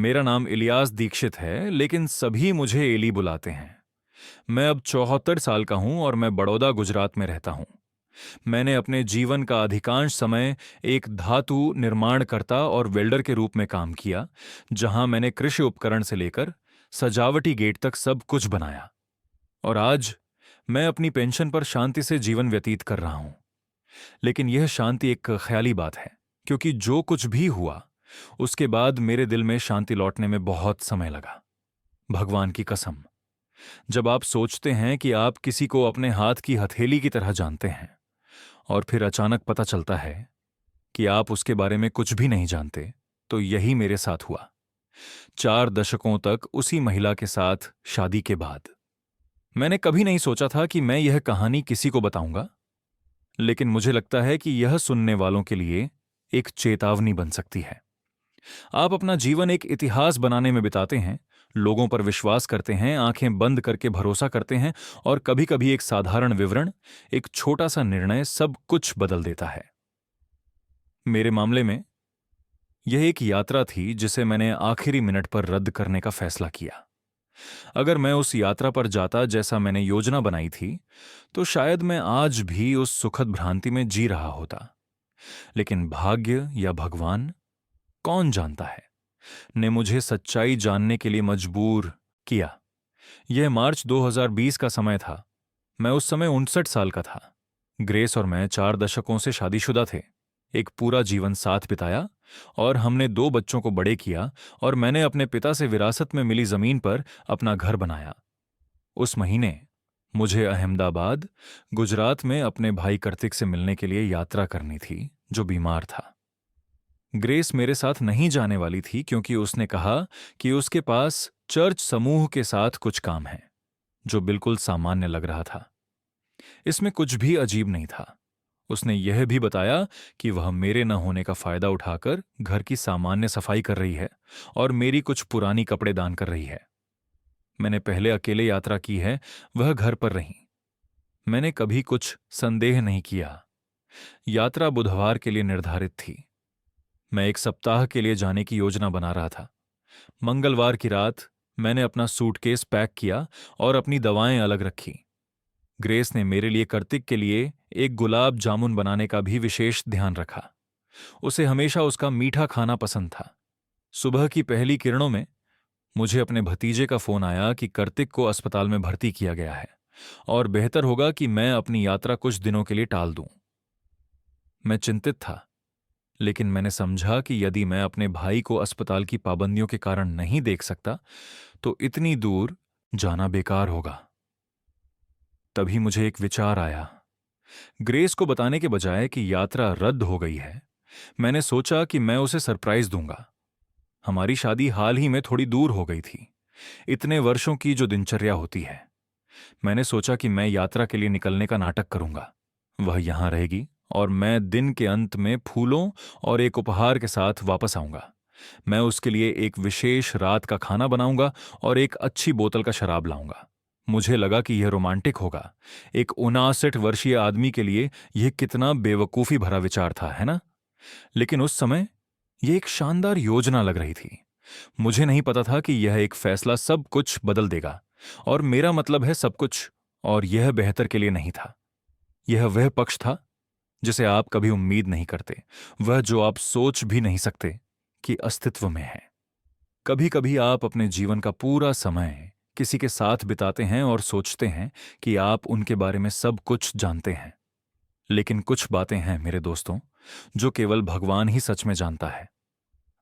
मेरा नाम इलियास दीक्षित है, लेकिन सभी मुझे एली बुलाते हैं। मैं अब 74 साल का हूं और मैं बड़ौदा, गुजरात में रहता हूं। मैंने अपने जीवन का अधिकांश समय एक धातु निर्माणकर्ता और वेल्डर के रूप में काम किया, जहां मैंने कृषि उपकरण से लेकर सजावटी गेट तक सब कुछ बनाया। और आज मैं अपनी पेंशन पर शांति से जीवन व्यतीत कर रहा हूं। लेकिन यह शांति एक ख्याली बात है, क्योंकि जो कुछ भी हुआ उसके बाद मेरे दिल में शांति लौटने में बहुत समय लगा। भगवान की कसम, जब आप सोचते हैं कि आप किसी को अपने हाथ की हथेली की तरह जानते हैं और फिर अचानक पता चलता है कि आप उसके बारे में कुछ भी नहीं जानते, तो यही मेरे साथ हुआ। 4 दशकों तक उसी महिला के साथ शादी के बाद मैंने कभी नहीं सोचा था कि मैं यह कहानी किसी को बताऊंगा, लेकिन मुझे लगता है कि यह सुनने वालों के लिए एक चेतावनी बन सकती है। आप अपना जीवन एक इतिहास बनाने में बिताते हैं, लोगों पर विश्वास करते हैं, आंखें बंद करके भरोसा करते हैं, और कभी-कभी एक साधारण विवरण, एक छोटा सा निर्णय सब कुछ बदल देता है। मेरे मामले में यह एक यात्रा थी जिसे मैंने आखिरी मिनट पर रद्द करने का फैसला किया। अगर मैं उस यात्रा पर जाता जैसा मैंने योजना बनाई थी, तो शायद मैं आज भी उस सुखद भ्रांति में जी रहा होता। लेकिन भाग्य या भगवान, कौन जानता है, ने मुझे सच्चाई जानने के लिए मजबूर किया। यह मार्च 2020 का समय था। मैं उस समय 59 साल का था। ग्रेस और मैं 4 दशकों से शादीशुदा थे, एक पूरा जीवन साथ बिताया, और हमने 2 बच्चों को बड़े किया, और मैंने अपने पिता से विरासत में मिली जमीन पर अपना घर बनाया। उस महीने मुझे अहमदाबाद, गुजरात में अपने भाई कार्तिक से मिलने के लिए यात्रा करनी थी, जो बीमार था। ग्रेस मेरे साथ नहीं जाने वाली थी, क्योंकि उसने कहा कि उसके पास चर्च समूह के साथ कुछ काम है, जो बिल्कुल सामान्य लग रहा था। इसमें कुछ भी अजीब नहीं था। उसने यह भी बताया कि वह मेरे न होने का फायदा उठाकर घर की सामान्य सफाई कर रही है और मेरी कुछ पुरानी कपड़े दान कर रही है। मैंने पहले अकेले यात्रा की है, वह घर पर रही। मैंने कभी कुछ संदेह नहीं किया। यात्रा बुधवार के लिए निर्धारित थी। मैं 1 सप्ताह के लिए जाने की योजना बना रहा था। मंगलवार की रात मैंने अपना सूटकेस पैक किया और अपनी दवाएं अलग रखी। ग्रेस ने मेरे लिए कार्तिक के लिए एक गुलाब जामुन बनाने का भी विशेष ध्यान रखा। उसे हमेशा उसका मीठा खाना पसंद था। सुबह की पहली किरणों में मुझे अपने भतीजे का फोन आया कि कार्तिक को अस्पताल में भर्ती किया गया है और बेहतर होगा कि मैं अपनी यात्रा कुछ दिनों के लिए टाल दूं। मैं चिंतित था, लेकिन मैंने समझा कि यदि मैं अपने भाई को अस्पताल की पाबंदियों के कारण नहीं देख सकता, तो इतनी दूर जाना बेकार होगा। तभी मुझे एक विचार आया। ग्रेस को बताने के बजाय कि यात्रा रद्द हो गई है, मैंने सोचा कि मैं उसे सरप्राइज दूंगा। हमारी शादी हाल ही में थोड़ी दूर हो गई थी, इतने वर्षों की जो दिनचर्या होती है। मैंने सोचा कि मैं यात्रा के लिए निकलने का नाटक करूंगा। वह यहां रहेगी और मैं दिन के अंत में फूलों और एक उपहार के साथ वापस आऊंगा। मैं उसके लिए एक विशेष रात का खाना बनाऊंगा और एक अच्छी बोतल का शराब लाऊंगा। मुझे लगा कि यह रोमांटिक होगा। एक 59 वर्षीय आदमी के लिए यह कितना बेवकूफी भरा विचार था, है ना? लेकिन उस समय यह एक शानदार योजना लग रही थी। मुझे नहीं पता था कि यह एक फैसला सब कुछ बदल देगा, और मेरा मतलब है सब कुछ, और यह बेहतर के लिए नहीं था। यह वह पक्ष था जिसे आप कभी उम्मीद नहीं करते, वह जो आप सोच भी नहीं सकते कि अस्तित्व में है। कभी कभी आप अपने जीवन का पूरा समय किसी के साथ बिताते हैं और सोचते हैं कि आप उनके बारे में सब कुछ जानते हैं। लेकिन कुछ बातें हैं मेरे दोस्तों, जो केवल भगवान ही सच में जानता है।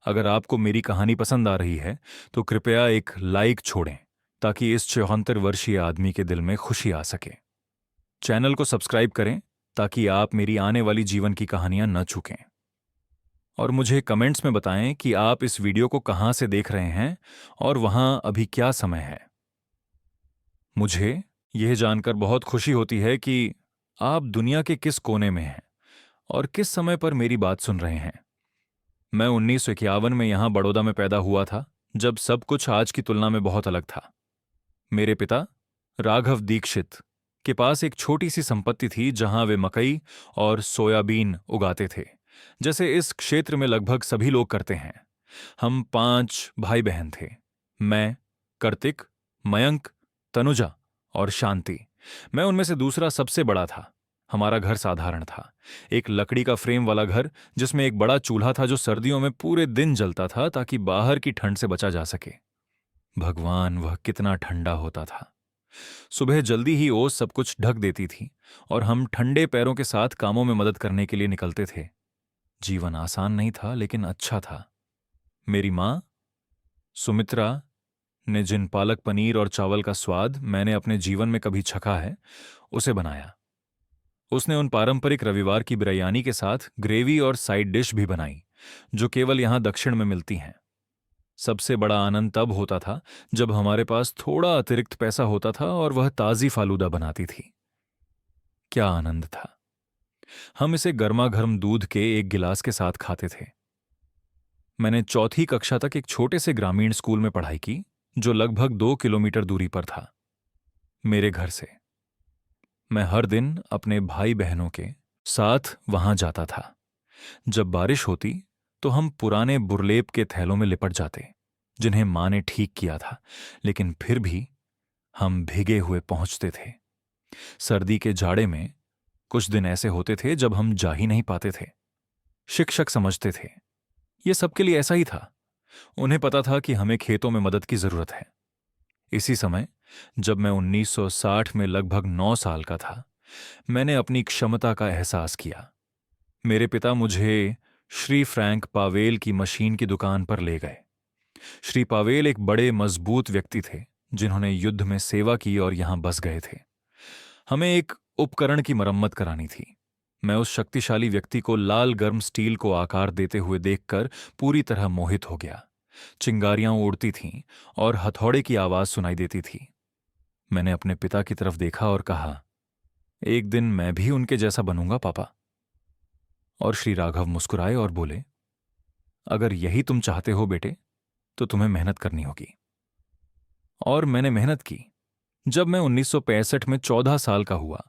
अगर आपको मेरी कहानी पसंद आ रही है, तो कृपया एक लाइक छोड़ें, ताकि इस 74 वर्षीय आदमी के दिल में खुशी आ सके। चैनल को सब्सक्राइब करें ताकि आप मेरी आने वाली जीवन की कहानियां न चूकें। और मुझे कमेंट्स में बताएं कि आप इस वीडियो को कहां से देख रहे हैं और वहां अभी क्या समय है। मुझे यह जानकर बहुत खुशी होती है कि आप दुनिया के किस कोने में हैं और किस समय पर मेरी बात सुन रहे हैं। मैं 1951 में यहां बड़ौदा में पैदा हुआ था, जब सब कुछ आज की तुलना में बहुत अलग था। मेरे पिता राघव दीक्षित के पास एक छोटी सी संपत्ति थी, जहां वे मकई और सोयाबीन उगाते थे, जैसे इस क्षेत्र में लगभग सभी लोग करते हैं। हम 5 भाई बहन थे। मैं, कार्तिक, मयंक, तनुजा और शांति। मैं उनमें से दूसरा सबसे बड़ा था। हमारा घर साधारण था, एक लकड़ी का फ्रेम वाला घर जिसमें एक बड़ा चूल्हा था जो सर्दियों में पूरे दिन जलता था ताकि बाहर की ठंड से बचा जा सके। भगवान, वह कितना ठंडा होता था। सुबह जल्दी ही ओस सब कुछ ढक देती थी और हम ठंडे पैरों के साथ कामों में मदद करने के लिए निकलते थे। जीवन आसान नहीं था लेकिन अच्छा था। मेरी माँ सुमित्रा ने जिन पालक पनीर और चावल का स्वाद मैंने अपने जीवन में कभी चखा है, उसे बनाया। उसने उन पारंपरिक रविवार की बिरयानी के साथ ग्रेवी और साइड डिश भी बनाई जो केवल यहां दक्षिण में मिलती हैं। सबसे बड़ा आनंद तब होता था जब हमारे पास थोड़ा अतिरिक्त पैसा होता था और वह ताजी फालूदा बनाती थी। क्या आनंद था! हम इसे गर्मा गर्म दूध के एक गिलास के साथ खाते थे। मैंने चौथी कक्षा तक एक छोटे से ग्रामीण स्कूल में पढ़ाई की जो लगभग 2 किलोमीटर दूरी पर था मेरे घर से। मैं हर दिन अपने भाई बहनों के साथ वहां जाता था। जब बारिश होती तो हम पुराने बुरलेप के थैलों में लिपट जाते जिन्हें मां ने ठीक किया था, लेकिन फिर भी हम भीगे हुए पहुंचते थे। सर्दी के जाड़े में कुछ दिन ऐसे होते थे जब हम जा ही नहीं पाते थे। शिक्षक समझते थे ये सबके लिए ऐसा ही था। उन्हें पता था कि हमें खेतों में मदद की जरूरत है। इसी समय जब मैं 1960 में लगभग 9 साल का था, मैंने अपनी क्षमता का एहसास किया। मेरे पिता मुझे श्री फ्रैंक पावेल की मशीन की दुकान पर ले गए। श्री पावेल एक बड़े मजबूत व्यक्ति थे जिन्होंने युद्ध में सेवा की और यहां बस गए थे। हमें एक उपकरण की मरम्मत करानी थी। मैं उस शक्तिशाली व्यक्ति को लाल गर्म स्टील को आकार देते हुए देखकर पूरी तरह मोहित हो गया। चिंगारियां उड़ती थीं और हथौड़े की आवाज सुनाई देती थी। मैंने अपने पिता की तरफ देखा और कहा, एक दिन मैं भी उनके जैसा बनूंगा पापा। और श्री राघव मुस्कुराए और बोले, अगर यही तुम चाहते हो बेटे तो तुम्हें मेहनत करनी होगी। और मैंने मेहनत की। जब मैं 1965 में 14 साल का हुआ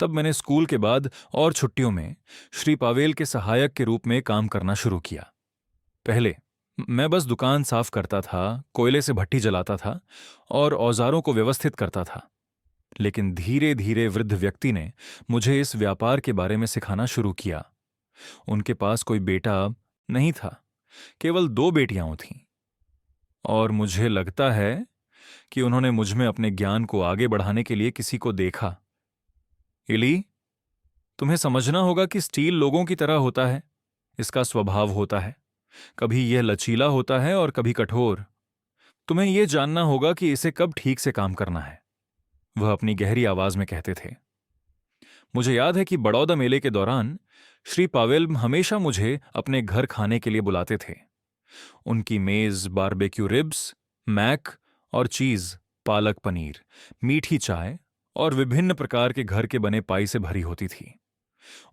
तब मैंने स्कूल के बाद और छुट्टियों में श्री पावेल के सहायक के रूप में काम करना शुरू किया। पहले मैं बस दुकान साफ करता था, कोयले से भट्टी जलाता था और औजारों को व्यवस्थित करता था। लेकिन धीरे धीरे वृद्ध व्यक्ति ने मुझे इस व्यापार के बारे में सिखाना शुरू किया। उनके पास कोई बेटा नहीं था, केवल 2 बेटियां थीं। और मुझे लगता है कि उन्होंने मुझ में अपने ज्ञान को आगे बढ़ाने के लिए किसी को देखा। इली, तुम्हें समझना होगा कि स्टील लोगों की तरह होता है। इसका स्वभाव होता है, कभी यह लचीला होता है और कभी कठोर। तुम्हें यह जानना होगा कि इसे कब ठीक से काम करना है, वह अपनी गहरी आवाज में कहते थे। मुझे याद है कि बड़ौदा मेले के दौरान श्री पावेल हमेशा मुझे अपने घर खाने के लिए बुलाते थे। उनकी मेज बारबेक्यू रिब्स, मैक और चीज, पालक पनीर, मीठी चाय और विभिन्न प्रकार के घर के बने पाई से भरी होती थी।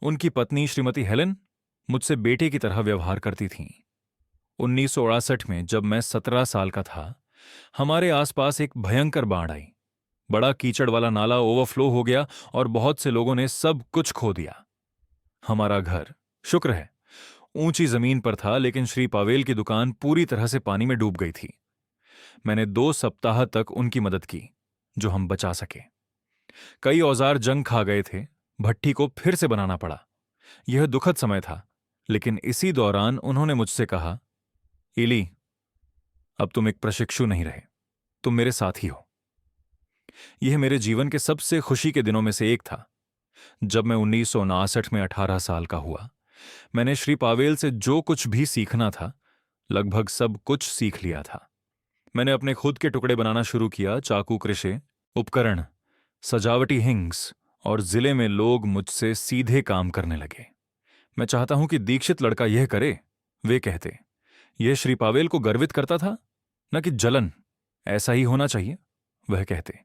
उनकी पत्नी श्रीमती हेलेन मुझसे बेटे की तरह व्यवहार करती थीं। 1968 में जब मैं 17 साल का था, हमारे आसपास एक भयंकर बाढ़ आई। बड़ा कीचड़ वाला नाला ओवरफ्लो हो गया और बहुत से लोगों ने सब कुछ खो दिया। हमारा घर, शुक्र है, ऊंची जमीन पर था, लेकिन श्री पावेल की दुकान पूरी तरह से पानी में डूब गई थी। मैंने 2 सप्ताह तक उनकी मदद की, जो हम बचा सके। कई औजार जंग खा गए थे, भट्ठी को फिर से बनाना पड़ा। यह दुखद समय था, लेकिन इसी दौरान उन्होंने मुझसे कहा, इली, अब तुम एक प्रशिक्षु नहीं रहे, तुम मेरे साथी हो। यह मेरे जीवन के सबसे खुशी के दिनों में से एक था। जब मैं 1959 में 18 साल का हुआ, मैंने श्री पावेल से जो कुछ भी सीखना था, लगभग सब कुछ सीख लिया था। मैंने अपने खुद के टुकड़े बनाना शुरू किया, चाकू, कृषे, उपकरण, सजावटी हिंग्स, और जिले में लोग मुझसे सीधे काम करने लगे। मैं चाहता हूं कि दीक्षित लड़का यह करे, वे कहते। यह श्री पावेल को गर्वित करता था, न कि जलन। ऐसा ही होना चाहिए, वह कहते।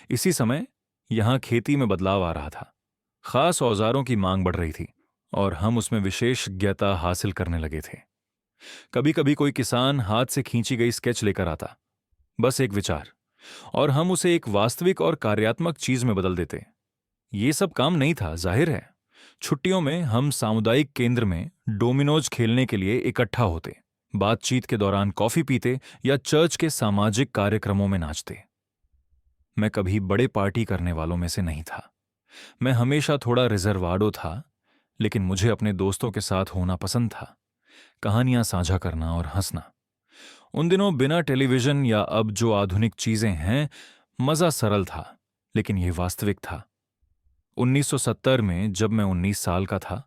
इसी समय यहां खेती में बदलाव आ रहा था। खास औजारों की मांग बढ़ रही थी और हम उसमें विशेषज्ञता हासिल करने लगे थे। कभी कभी कोई किसान हाथ से खींची गई स्केच लेकर आता, बस एक विचार, और हम उसे एक वास्तविक और कार्यात्मक चीज में बदल देते। ये सब काम नहीं था, जाहिर है। छुट्टियों में हम सामुदायिक केंद्र में डोमिनोज खेलने के लिए इकट्ठा होते। बातचीत के दौरान कॉफी पीते या चर्च के सामाजिक कार्यक्रमों में नाचते। मैं कभी बड़े पार्टी करने वालों में से नहीं था। मैं हमेशा थोड़ा रिजर्वाडो था, लेकिन मुझे अपने दोस्तों के साथ होना पसंद था, कहानियां साझा करना और हंसना। उन दिनों बिना टेलीविजन या अब जो आधुनिक चीजें हैं, मजा सरल था, लेकिन यह वास्तविक था। 1970 में जब मैं 19 साल का था,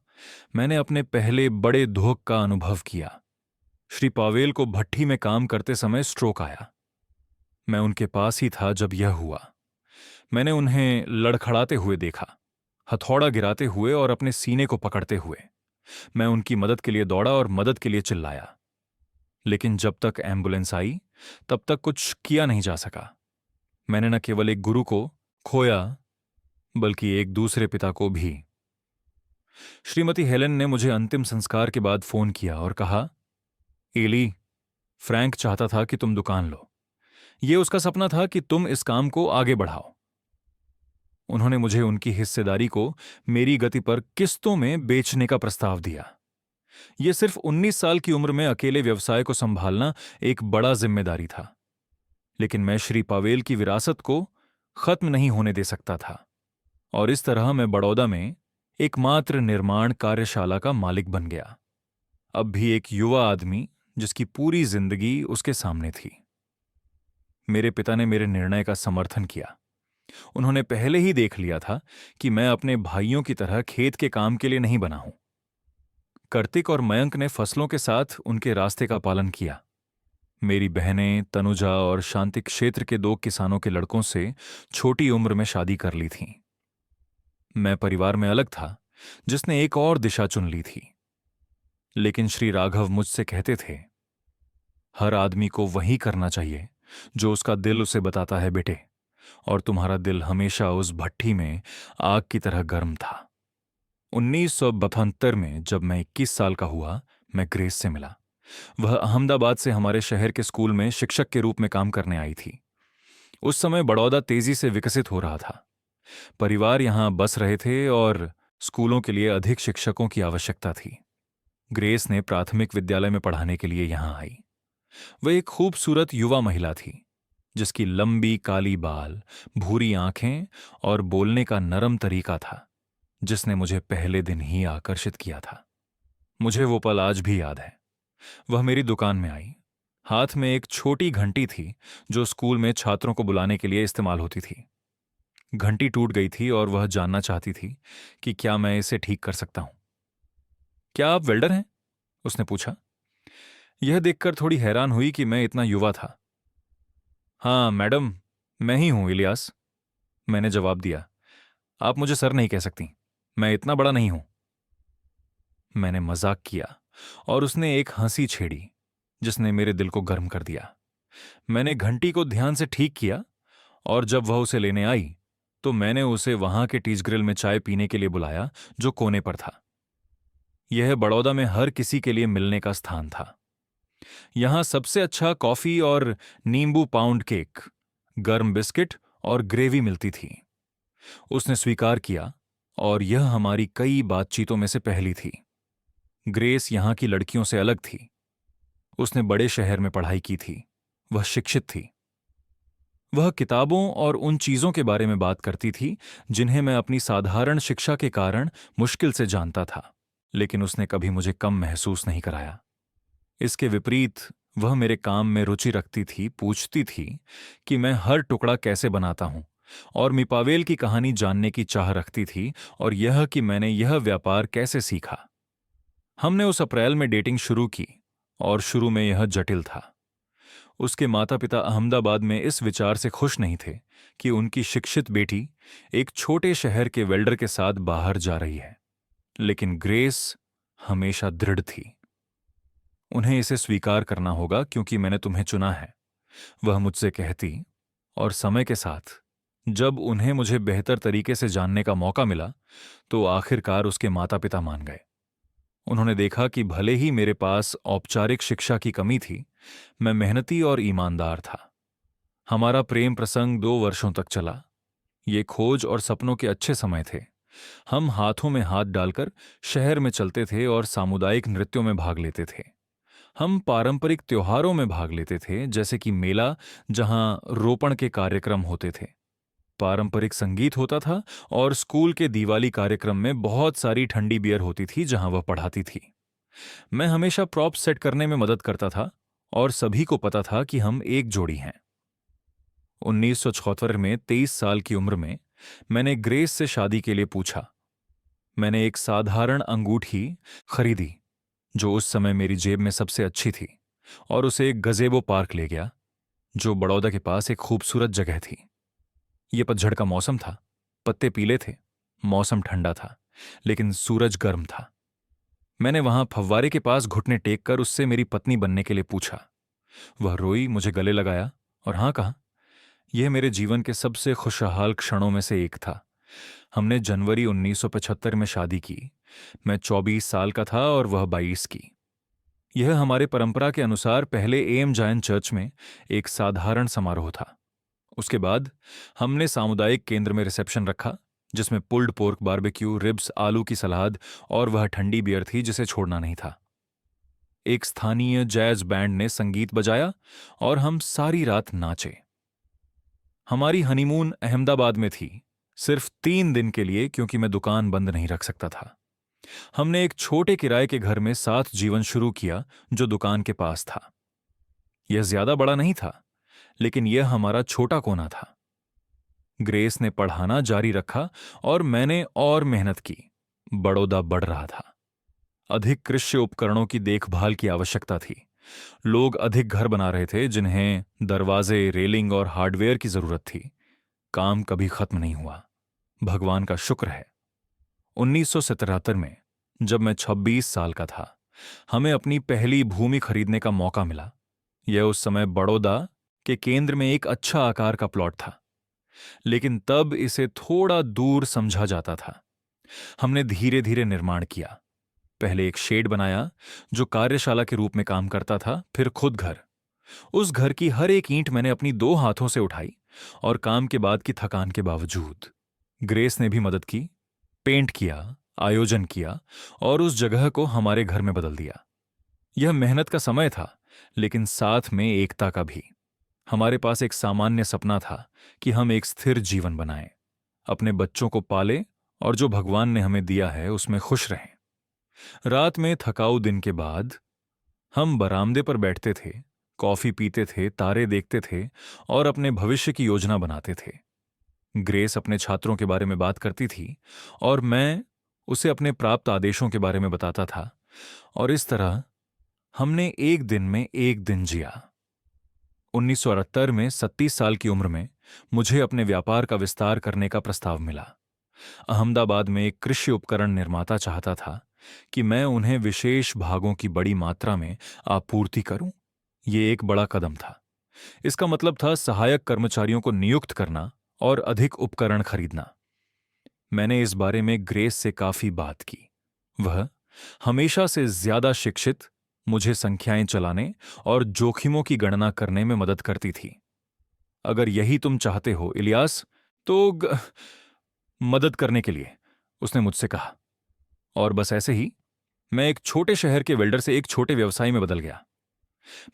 मैंने अपने पहले बड़े धोख का अनुभव किया। श्री पावेल को भट्ठी में काम करते समय स्ट्रोक आया। मैं उनके पास ही था जब यह हुआ। मैंने उन्हें लड़खड़ाते हुए देखा, हथौड़ा गिराते हुए और अपने सीने को पकड़ते हुए। मैं उनकी मदद के लिए दौड़ा और मदद के लिए चिल्लाया, लेकिन जब तक एम्बुलेंस आई तब तक कुछ किया नहीं जा सका। मैंने न केवल एक गुरु को खोया, बल्कि एक दूसरे पिता को भी। श्रीमती हेलेन ने मुझे अंतिम संस्कार के बाद फोन किया और कहा, एली, फ्रैंक चाहता था कि तुम दुकान लो। यह उसका सपना था कि तुम इस काम को आगे बढ़ाओ। उन्होंने मुझे उनकी हिस्सेदारी को मेरी गति पर किस्तों में बेचने का प्रस्ताव दिया। यह सिर्फ 19 साल की उम्र में अकेले व्यवसाय को संभालना एक बड़ा जिम्मेदारी था, लेकिन मैं श्री पावेल की विरासत को खत्म नहीं होने दे सकता था। और इस तरह मैं बड़ौदा में एकमात्र निर्माण कार्यशाला का मालिक बन गया, अब भी एक युवा आदमी जिसकी पूरी जिंदगी उसके सामने थी। मेरे पिता ने मेरे निर्णय का समर्थन किया। उन्होंने पहले ही देख लिया था कि मैं अपने भाइयों की तरह खेत के काम के लिए नहीं बना हूं। कार्तिक और मयंक ने फसलों के साथ उनके रास्ते का पालन किया। मेरी बहनें तनुजा और शांति क्षेत्र के 2 किसानों के लड़कों से छोटी उम्र में शादी कर ली थीं। मैं परिवार में अलग था, जिसने एक और दिशा चुन ली थी। लेकिन श्री राघव मुझसे कहते थे, हर आदमी को वही करना चाहिए जो उसका दिल उसे बताता है बेटे, और तुम्हारा दिल हमेशा उस भट्ठी में आग की तरह गर्म था। 1972 में जब मैं 21 साल का हुआ, मैं ग्रेस से मिला। वह अहमदाबाद से हमारे शहर के स्कूल में शिक्षक के रूप में काम करने आई थी। उस समय बड़ौदा तेजी से विकसित हो रहा था। परिवार यहां बस रहे थे और स्कूलों के लिए अधिक शिक्षकों की आवश्यकता थी। ग्रेस ने प्राथमिक विद्यालय में पढ़ाने के लिए यहां आई। वह एक खूबसूरत युवा महिला थी, जिसकी लंबी काली बाल, भूरी आंखें और बोलने का नरम तरीका था, जिसने मुझे पहले दिन ही आकर्षित किया था। मुझे वो पल आज भी याद है। वह मेरी दुकान में आई। हाथ में एक छोटी घंटी थी जो स्कूल में छात्रों को बुलाने के लिए इस्तेमाल होती थी। घंटी टूट गई थी और वह जानना चाहती थी कि क्या मैं इसे ठीक कर सकता हूं। क्या आप वेल्डर हैं? उसने पूछा। यह देखकर थोड़ी हैरान हुई कि मैं इतना युवा था। हाँ मैडम, मैं ही हूं इलियास, मैंने जवाब दिया। आप मुझे सर नहीं कह सकती, मैं इतना बड़ा नहीं हूं। मैंने मजाक किया और उसने एक हंसी छेड़ी जिसने मेरे दिल को गर्म कर दिया। मैंने घंटी को ध्यान से ठीक किया और जब वह उसे लेने आई तो मैंने उसे वहां के टीज ग्रिल में चाय पीने के लिए बुलाया, जो कोने पर था। यह बड़ौदा में हर किसी के लिए मिलने का स्थान था। यहां सबसे अच्छा कॉफी और नींबू पाउंड केक, गर्म बिस्किट और ग्रेवी मिलती थी। उसने स्वीकार किया और यह हमारी कई बातचीतों में से पहली थी। ग्रेस यहां की लड़कियों से अलग थी। उसने बड़े शहर में पढ़ाई की थी। वह शिक्षित थी। वह किताबों और उन चीजों के बारे में बात करती थी जिन्हें मैं अपनी साधारण शिक्षा के कारण मुश्किल से जानता था, लेकिन उसने कभी मुझे कम महसूस नहीं कराया। इसके विपरीत वह मेरे काम में रुचि रखती थी, पूछती थी कि मैं हर टुकड़ा कैसे बनाता हूं, और मिपावेल की कहानी जानने की चाह रखती थी, और यह कि मैंने यह व्यापार कैसे सीखा। हमने उस अप्रैल में डेटिंग शुरू की और शुरू में यह जटिल था। उसके माता पिता अहमदाबाद में इस विचार से खुश नहीं थे कि उनकी शिक्षित बेटी एक छोटे शहर के वेल्डर के साथ बाहर जा रही है, लेकिन ग्रेस हमेशा दृढ़ थी। उन्हें इसे स्वीकार करना होगा क्योंकि मैंने तुम्हें चुना है, वह मुझसे कहती, और समय के साथ जब उन्हें मुझे बेहतर तरीके से जानने का मौका मिला तो आखिरकार उसके माता पिता मान गए। उन्होंने देखा कि भले ही मेरे पास औपचारिक शिक्षा की कमी थी, मैं मेहनती और ईमानदार था। हमारा प्रेम प्रसंग 2 वर्षों तक चला। ये खोज और सपनों के अच्छे समय थे। हम हाथों में हाथ डालकर शहर में चलते थे और सामुदायिक नृत्यों में भाग लेते थे। हम पारंपरिक त्योहारों में भाग लेते थे, जैसे कि मेला, जहां रोपण के कार्यक्रम होते थे। पारंपरिक संगीत होता था और स्कूल के दिवाली कार्यक्रम में बहुत सारी ठंडी बियर होती थी जहां वह पढ़ाती थी। मैं हमेशा प्रॉप सेट करने में मदद करता था और सभी को पता था कि हम एक जोड़ी हैं। 1976 में 23 साल की उम्र में मैंने ग्रेस से शादी के लिए पूछा। मैंने एक साधारण अंगूठी खरीदी जो उस समय मेरी जेब में सबसे अच्छी थी, और उसे एक गजेबो पार्क ले गया जो बड़ौदा के पास एक खूबसूरत जगह थी। यह पतझड़ का मौसम था, पत्ते पीले थे, मौसम ठंडा था, लेकिन सूरज गर्म था। मैंने वहां फव्वारे के पास घुटने टेक कर उससे मेरी पत्नी बनने के लिए पूछा। वह रोई, मुझे गले लगाया और हाँ कहा। यह मेरे जीवन के सबसे खुशहाल क्षणों में से एक था। हमने जनवरी 1975 में शादी की। मैं 24 साल का था और वह 22 की। यह हमारे परंपरा के अनुसार पहले एम जायन चर्च में एक साधारण समारोह था। उसके बाद हमने सामुदायिक केंद्र में रिसेप्शन रखा, जिसमें पुल्ड पोर्क, बारबेक्यू, रिब्स, आलू की सलाद और वह ठंडी बियर थी जिसे छोड़ना नहीं था। एक स्थानीय जैज बैंड ने संगीत बजाया और हम सारी रात नाचे। हमारी हनीमून अहमदाबाद में थी, सिर्फ 3 दिन के लिए, क्योंकि मैं दुकान बंद नहीं रख सकता था। हमने एक छोटे किराए के घर में साथ जीवन शुरू किया जो दुकान के पास था। यह ज्यादा बड़ा नहीं था, लेकिन यह हमारा छोटा कोना था। ग्रेस ने पढ़ाना जारी रखा और मैंने और मेहनत की। बड़ौदा बढ़ रहा था। अधिक कृषि उपकरणों की देखभाल की आवश्यकता थी। लोग अधिक घर बना रहे थे जिन्हें दरवाजे, रेलिंग और हार्डवेयर की जरूरत थी। काम कभी खत्म नहीं हुआ, भगवान का शुक्र है। 1977 में जब मैं 26 साल का था, हमें अपनी पहली भूमि खरीदने का मौका मिला। यह उस समय बड़ौदा के केंद्र में एक अच्छा आकार का प्लॉट था, लेकिन तब इसे थोड़ा दूर समझा जाता था। हमने धीरे धीरे निर्माण किया। पहले एक शेड बनाया जो कार्यशाला के रूप में काम करता था, फिर खुद घर। उस घर की हर एक ईंट मैंने अपनी 2 हाथों से उठाई, और काम के बाद की थकान के बावजूद। ग्रेस ने भी मदद की, पेंट किया, आयोजन किया और उस जगह को हमारे घर में बदल दिया। यह मेहनत का समय था, लेकिन साथ में एकता का भी। हमारे पास एक सामान्य सपना था कि हम एक स्थिर जीवन बनाएं, अपने बच्चों को पालें और जो भगवान ने हमें दिया है उसमें खुश रहें। रात में थकाऊ दिन के बाद हम बरामदे पर बैठते थे, कॉफी पीते थे, तारे देखते थे और अपने भविष्य की योजना बनाते थे। ग्रेस अपने छात्रों के बारे में बात करती थी और मैं उसे अपने प्राप्त आदेशों के बारे में बताता था, और इस तरह हमने एक दिन में एक दिन जिया। 1978 में 37 साल की उम्र में मुझे अपने व्यापार का विस्तार करने का प्रस्ताव मिला। अहमदाबाद में एक कृषि उपकरण निर्माता चाहता था कि मैं उन्हें विशेष भागों की बड़ी मात्रा में आपूर्ति करूं। यह एक बड़ा कदम था। इसका मतलब था सहायक कर्मचारियों को नियुक्त करना और अधिक उपकरण खरीदना। मैंने इस बारे में ग्रेस से काफी बात की। वह हमेशा से ज्यादा शिक्षित, मुझे संख्याएं चलाने और जोखिमों की गणना करने में मदद करती थी। अगर यही तुम चाहते हो इलियास, तो मदद करने के लिए, उसने मुझसे कहा। और बस ऐसे ही मैं एक छोटे शहर के वेल्डर से एक छोटे व्यवसाय में बदल गया।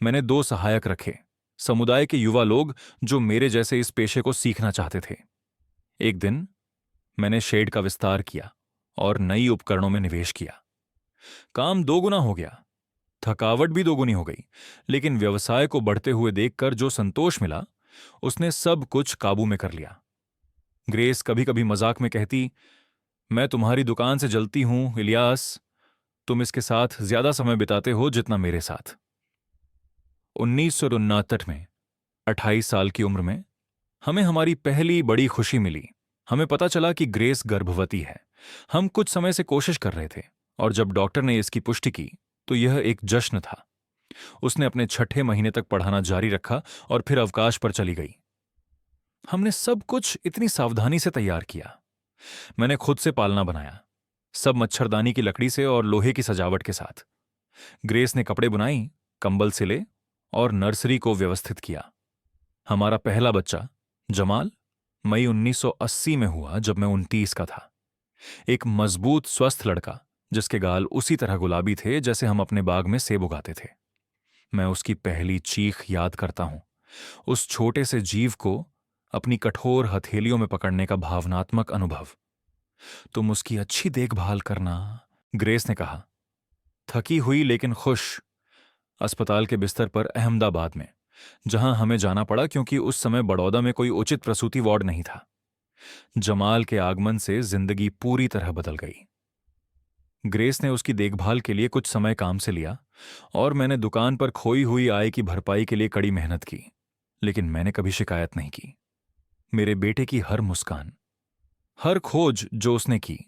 मैंने 2 सहायक रखे, समुदाय के युवा लोग जो मेरे जैसे इस पेशे को सीखना चाहते थे। एक दिन मैंने शेड का विस्तार किया और नई उपकरणों में निवेश किया। काम 2 गुना हो गया, थकावट भी 2 गुनी हो गई, लेकिन व्यवसाय को बढ़ते हुए देखकर जो संतोष मिला, उसने सब कुछ काबू में कर लिया। ग्रेस कभी कभी मजाक में कहती, मैं तुम्हारी दुकान से जलती हूं इलियास, तुम इसके साथ ज्यादा समय बिताते हो जितना मेरे साथ। 1959 में 28 साल की उम्र में हमें हमारी पहली बड़ी खुशी मिली। हमें पता चला कि ग्रेस गर्भवती है। हम कुछ समय से कोशिश कर रहे थे, और जब डॉक्टर ने इसकी पुष्टि की तो यह एक जश्न था। उसने अपने 6ठे महीने तक पढ़ाना जारी रखा और फिर अवकाश पर चली गई। हमने सब कुछ इतनी सावधानी से तैयार किया। मैंने खुद से पालना बनाया, सब मच्छरदानी की लकड़ी से और लोहे की सजावट के साथ। ग्रेस ने कपड़े बुनाई, कंबल सिले और नर्सरी को व्यवस्थित किया। हमारा पहला बच्चा जमाल मई 1980 में हुआ, जब मैं 29 का था। एक मजबूत, स्वस्थ लड़का जिसके गाल उसी तरह गुलाबी थे जैसे हम अपने बाग में सेब उगाते थे। मैं उसकी पहली चीख याद करता हूं, उस छोटे से जीव को अपनी कठोर हथेलियों में पकड़ने का भावनात्मक अनुभव। तुम उसकी अच्छी देखभाल करना, ग्रेस ने कहा, थकी हुई लेकिन खुश, अस्पताल के बिस्तर पर अहमदाबाद में, जहां हमें जाना पड़ा क्योंकि उस समय बड़ौदा में कोई उचित प्रसूति वार्ड नहीं था। जमाल के आगमन से जिंदगी पूरी तरह बदल गई। ग्रेस ने उसकी देखभाल के लिए कुछ समय काम से लिया और मैंने दुकान पर खोई हुई आय की भरपाई के लिए कड़ी मेहनत की, लेकिन मैंने कभी शिकायत नहीं की। मेरे बेटे की हर मुस्कान, हर खोज जो उसने की,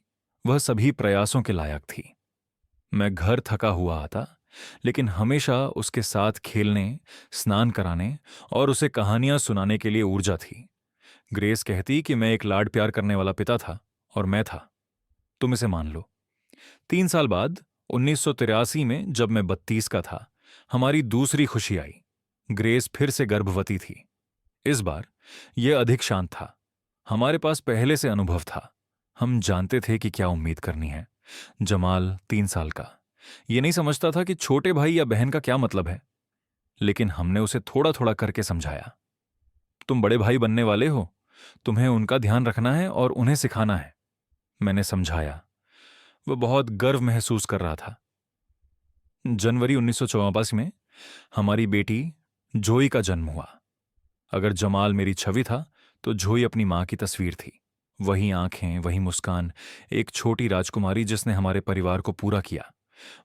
वह सभी प्रयासों के लायक थी। मैं घर थका हुआ आता, लेकिन हमेशा उसके साथ खेलने, स्नान कराने और उसे कहानियां सुनाने के लिए ऊर्जा थी। ग्रेस कहती कि मैं एक लाड प्यार करने वाला पिता था, और मैं था। तुम इसे मान लो। 3 साल बाद 1983 में, जब मैं 32 का था, हमारी दूसरी खुशी आई। ग्रेस फिर से गर्भवती थी। इस बार यह अधिक शांत था। हमारे पास पहले से अनुभव था। हम जानते थे कि क्या उम्मीद करनी है। जमाल 3 साल का, ये नहीं समझता था कि छोटे भाई या बहन का क्या मतलब है, लेकिन हमने उसे थोड़ा थोड़ा करके समझाया। तुम बड़े भाई बनने वाले हो, तुम्हें उनका ध्यान रखना है और उन्हें सिखाना है, मैंने समझाया। वह बहुत गर्व महसूस कर रहा था। जनवरी 1984 में हमारी बेटी जोई का जन्म हुआ। अगर जमाल मेरी छवि था, तो जोई अपनी मां की तस्वीर थी। वही आंखें, वही मुस्कान, एक छोटी राजकुमारी जिसने हमारे परिवार को पूरा किया।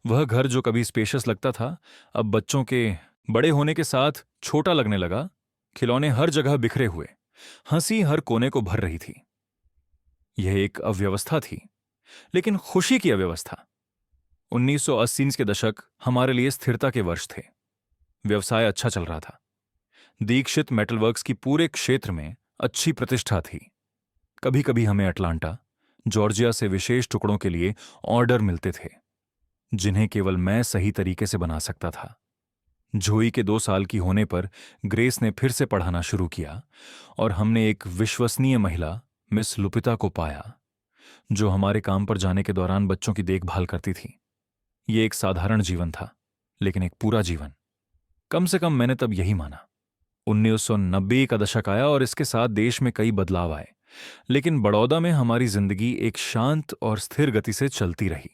वह घर जो कभी स्पेशियस लगता था, अब बच्चों के बड़े होने के साथ छोटा लगने लगा। खिलौने हर जगह बिखरे हुए, हंसी हर कोने को भर रही थी। यह एक अव्यवस्था थी, लेकिन खुशी की अव्यवस्था। 1980 के दशक हमारे लिए स्थिरता के वर्ष थे। व्यवसाय अच्छा चल रहा था। दीक्षित मेटलवर्क्स की पूरे क्षेत्र में अच्छी प्रतिष्ठा थी। कभी कभी हमें अटलांटा, जॉर्जिया से विशेष टुकड़ों के लिए ऑर्डर मिलते थे, जिन्हें केवल मैं सही तरीके से बना सकता था। जोई के 2 साल की होने पर ग्रेस ने फिर से पढ़ाना शुरू किया और हमने एक विश्वसनीय महिला, मिस लुपिता को पाया, जो हमारे काम पर जाने के दौरान बच्चों की देखभाल करती थी। ये एक साधारण जीवन था, लेकिन एक पूरा जीवन। कम से कम मैंने तब यही माना। 1990 का दशक आया और इसके साथ देश में कई बदलाव आए, लेकिन बड़ौदा में हमारी जिंदगी एक शांत और स्थिर गति से चलती रही।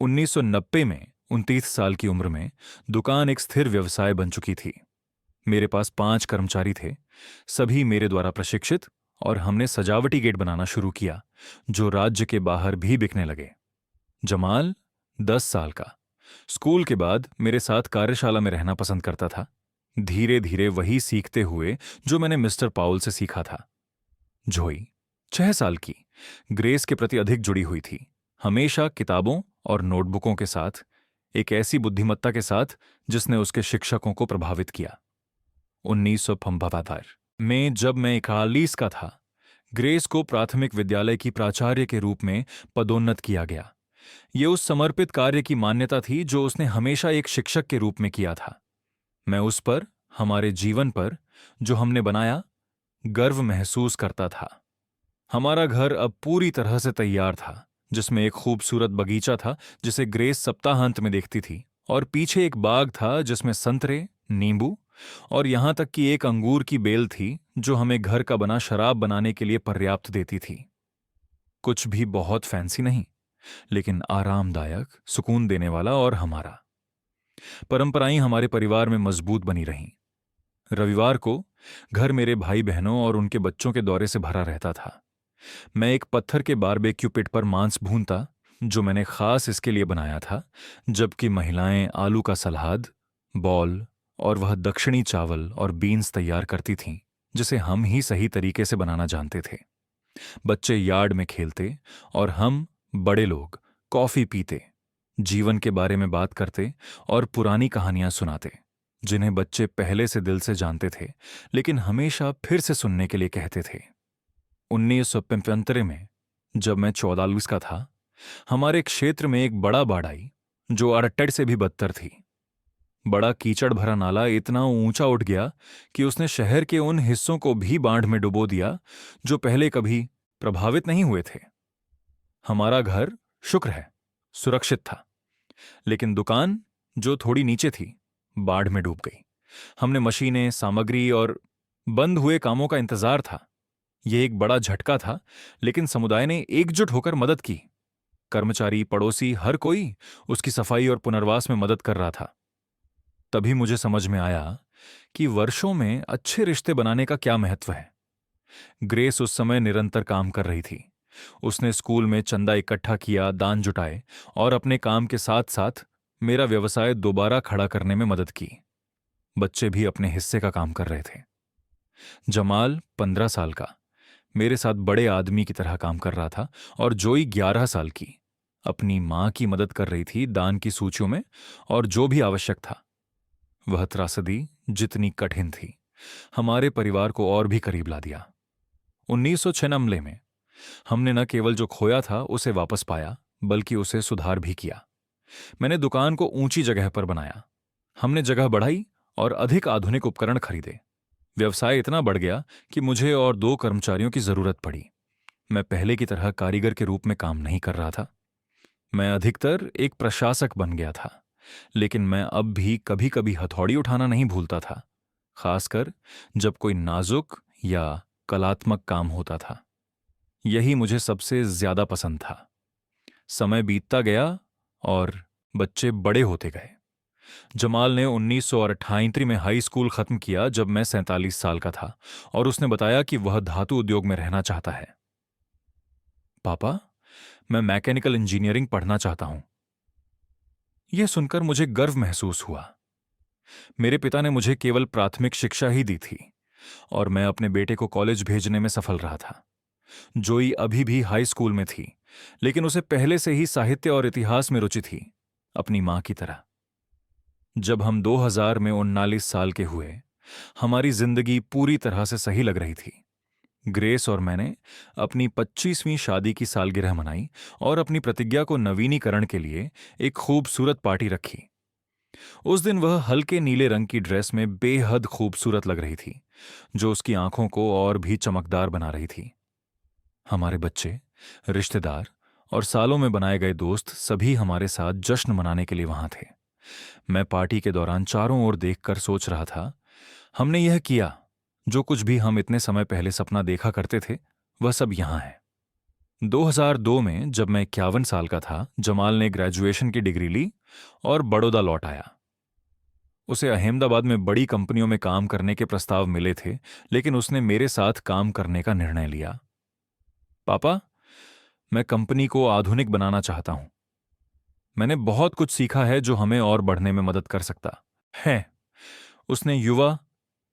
1990 में 29 साल की उम्र में दुकान एक स्थिर व्यवसाय बन चुकी थी। मेरे पास 5 कर्मचारी थे, सभी मेरे द्वारा प्रशिक्षित, और हमने सजावटी गेट बनाना शुरू किया, जो राज्य के बाहर भी बिकने लगे। जमाल 10 साल का, स्कूल के बाद मेरे साथ कार्यशाला में रहना पसंद करता था, धीरे धीरे वही सीखते हुए जो मैंने मिस्टर पाउल से सीखा था। जोई 6 साल की, ग्रेस के प्रति अधिक जुड़ी हुई थी, हमेशा किताबों और नोटबुकों के साथ, एक ऐसी बुद्धिमत्ता के साथ जिसने उसके शिक्षकों को प्रभावित किया। 1975 में जब मैं 41 का था, ग्रेस को प्राथमिक विद्यालय की प्राचार्य के रूप में पदोन्नत किया गया। ये उस समर्पित कार्य की मान्यता थी जो उसने हमेशा एक शिक्षक के रूप में किया था। मैं उस पर, हमारे जीवन पर, जो हमने बनाया, गर्व महसूस करता था। हमारा घर अब पूरी तरह से तैयार था, जिसमें एक खूबसूरत बगीचा था जिसे ग्रेस सप्ताहांत में देखती थी, और पीछे एक बाग था जिसमें संतरे, नींबू और यहां तक कि एक अंगूर की बेल थी जो हमें घर का बना शराब बनाने के लिए पर्याप्त देती थी। कुछ भी बहुत फैंसी नहीं, लेकिन आरामदायक, सुकून देने वाला। और हमारा परंपराएं हमारे परिवार में मजबूत बनी रहीं। रविवार को घर मेरे भाई बहनों और उनके बच्चों के दौरे से भरा रहता था। मैं एक पत्थर के बारबेक्यू पिट पर मांस भूनता, जो मैंने खास इसके लिए बनाया था, जबकि महिलाएं आलू का सलाद, बॉल और वह दक्षिणी चावल और बीन्स तैयार करती थीं, जिसे हम ही सही तरीके से बनाना जानते थे। बच्चे यार्ड में खेलते और हम, बड़े लोग, कॉफी पीते, जीवन के बारे में बात करते और पुरानी कहानियां सुनाते, जिन्हें बच्चे पहले से दिल से जानते थे, लेकिन हमेशा फिर से सुनने के लिए कहते थे। 1975 में, जब मैं 44 का था, हमारे क्षेत्र में एक बड़ा बाढ़ आई जो अरट्टड़ से भी बदतर थी। बड़ा कीचड़ भरा नाला इतना ऊंचा उठ गया कि उसने शहर के उन हिस्सों को भी बाढ़ में डुबो दिया जो पहले कभी प्रभावित नहीं हुए थे। हमारा घर, शुक्र है, सुरक्षित था, लेकिन दुकान, जो थोड़ी नीचे थी, बाढ़ में डूब गई। हमने मशीनें, सामग्री और बंद हुए कामों का इंतजार था। यह एक बड़ा झटका था, लेकिन समुदाय ने एकजुट होकर मदद की। कर्मचारी, पड़ोसी, हर कोई उसकी सफाई और पुनर्वास में मदद कर रहा था। तभी मुझे समझ में आया कि वर्षों में अच्छे रिश्ते बनाने का क्या महत्व है। ग्रेस उस समय निरंतर काम कर रही थी। उसने स्कूल में चंदा इकट्ठा किया, दान जुटाए और अपने काम के साथ साथ मेरा व्यवसाय दोबारा खड़ा करने में मदद की। बच्चे भी अपने हिस्से का काम कर रहे थे। जमाल 15 साल का मेरे साथ बड़े आदमी की तरह काम कर रहा था और जोई 11 साल की अपनी मां की मदद कर रही थी दान की सूचियों में और जो भी आवश्यक था। वह त्रासदी जितनी कठिन थी, हमारे परिवार को और भी करीब ला दिया। 1996 में हमने न केवल जो खोया था उसे वापस पाया, बल्कि उसे सुधार भी किया। मैंने दुकान को ऊंची जगह पर बनाया। हमने जगह बढ़ाई और अधिक आधुनिक उपकरण खरीदे। व्यवसाय इतना बढ़ गया कि मुझे और 2 कर्मचारियों की जरूरत पड़ी। मैं पहले की तरह कारीगर के रूप में काम नहीं कर रहा था। मैं अधिकतर एक प्रशासक बन गया था, लेकिन मैं अब भी कभी कभी हथौड़ी उठाना नहीं भूलता था, खासकर जब कोई नाजुक या कलात्मक काम होता था। यही मुझे सबसे ज्यादा पसंद था। समय बीतता गया और बच्चे बड़े होते गए। जमाल ने 1988 में हाई स्कूल खत्म किया जब मैं 47 साल का था, और उसने बताया कि वह धातु उद्योग में रहना चाहता है। पापा, मैं मैकेनिकल इंजीनियरिंग पढ़ना चाहता हूं। यह सुनकर मुझे गर्व महसूस हुआ। मेरे पिता ने मुझे केवल प्राथमिक शिक्षा ही दी थी और मैं अपने बेटे को कॉलेज भेजने में सफल रहा था। जोई अभी भी हाई स्कूल में थी, लेकिन उसे पहले से ही साहित्य और इतिहास में रुचि थी, अपनी मां की तरह। जब हम 2000 में 39 साल के हुए, हमारी जिंदगी पूरी तरह से सही लग रही थी। ग्रेस और मैंने अपनी 25वीं शादी की सालगिरह मनाई और अपनी प्रतिज्ञा को नवीनीकरण के लिए एक खूबसूरत पार्टी रखी। उस दिन वह हल्के नीले रंग की ड्रेस में बेहद खूबसूरत लग रही थी, जो उसकी आंखों को और भी चमकदार बना रही थी। हमारे बच्चे, रिश्तेदार और सालों में बनाए गए दोस्त सभी हमारे साथ जश्न मनाने के लिए वहां थे। मैं पार्टी के दौरान चारों ओर देखकर सोच रहा था, हमने यह किया। जो कुछ भी हम इतने समय पहले सपना देखा करते थे, वह सब यहां है। 2002 में जब मैं 51 साल का था, जमाल ने ग्रेजुएशन की डिग्री ली और बड़ौदा लौट आया। उसे अहमदाबाद में बड़ी कंपनियों में काम करने के प्रस्ताव मिले थे, लेकिन उसने मेरे साथ काम करने का निर्णय लिया। पापा, मैं कंपनी को आधुनिक बनाना चाहता हूं। मैंने बहुत कुछ सीखा है जो हमें और बढ़ने में मदद कर सकता है, उसने युवा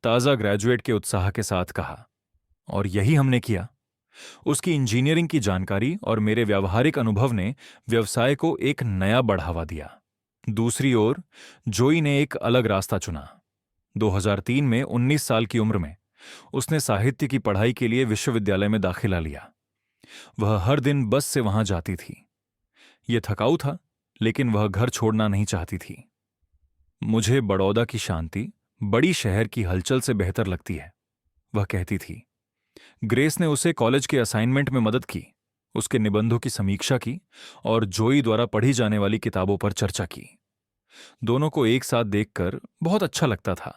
ताजा ग्रेजुएट के उत्साह के साथ कहा। और यही हमने किया। उसकी इंजीनियरिंग की जानकारी और मेरे व्यावहारिक अनुभव ने व्यवसाय को एक नया बढ़ावा दिया। दूसरी ओर जोई ने एक अलग रास्ता चुना। 2003 में 19 साल की उम्र में उसने साहित्य की पढ़ाई के लिए विश्वविद्यालय में दाखिला लिया। वह हर दिन बस से वहां जाती थी। यह थकाऊ था, लेकिन वह घर छोड़ना नहीं चाहती थी। मुझे बड़ौदा की शांति बड़ी शहर की हलचल से बेहतर लगती है, वह कहती थी। ग्रेस ने उसे कॉलेज के असाइनमेंट में मदद की, उसके निबंधों की समीक्षा की और जोई द्वारा पढ़ी जाने वाली किताबों पर चर्चा की। दोनों को एक साथ देखकर बहुत अच्छा लगता था।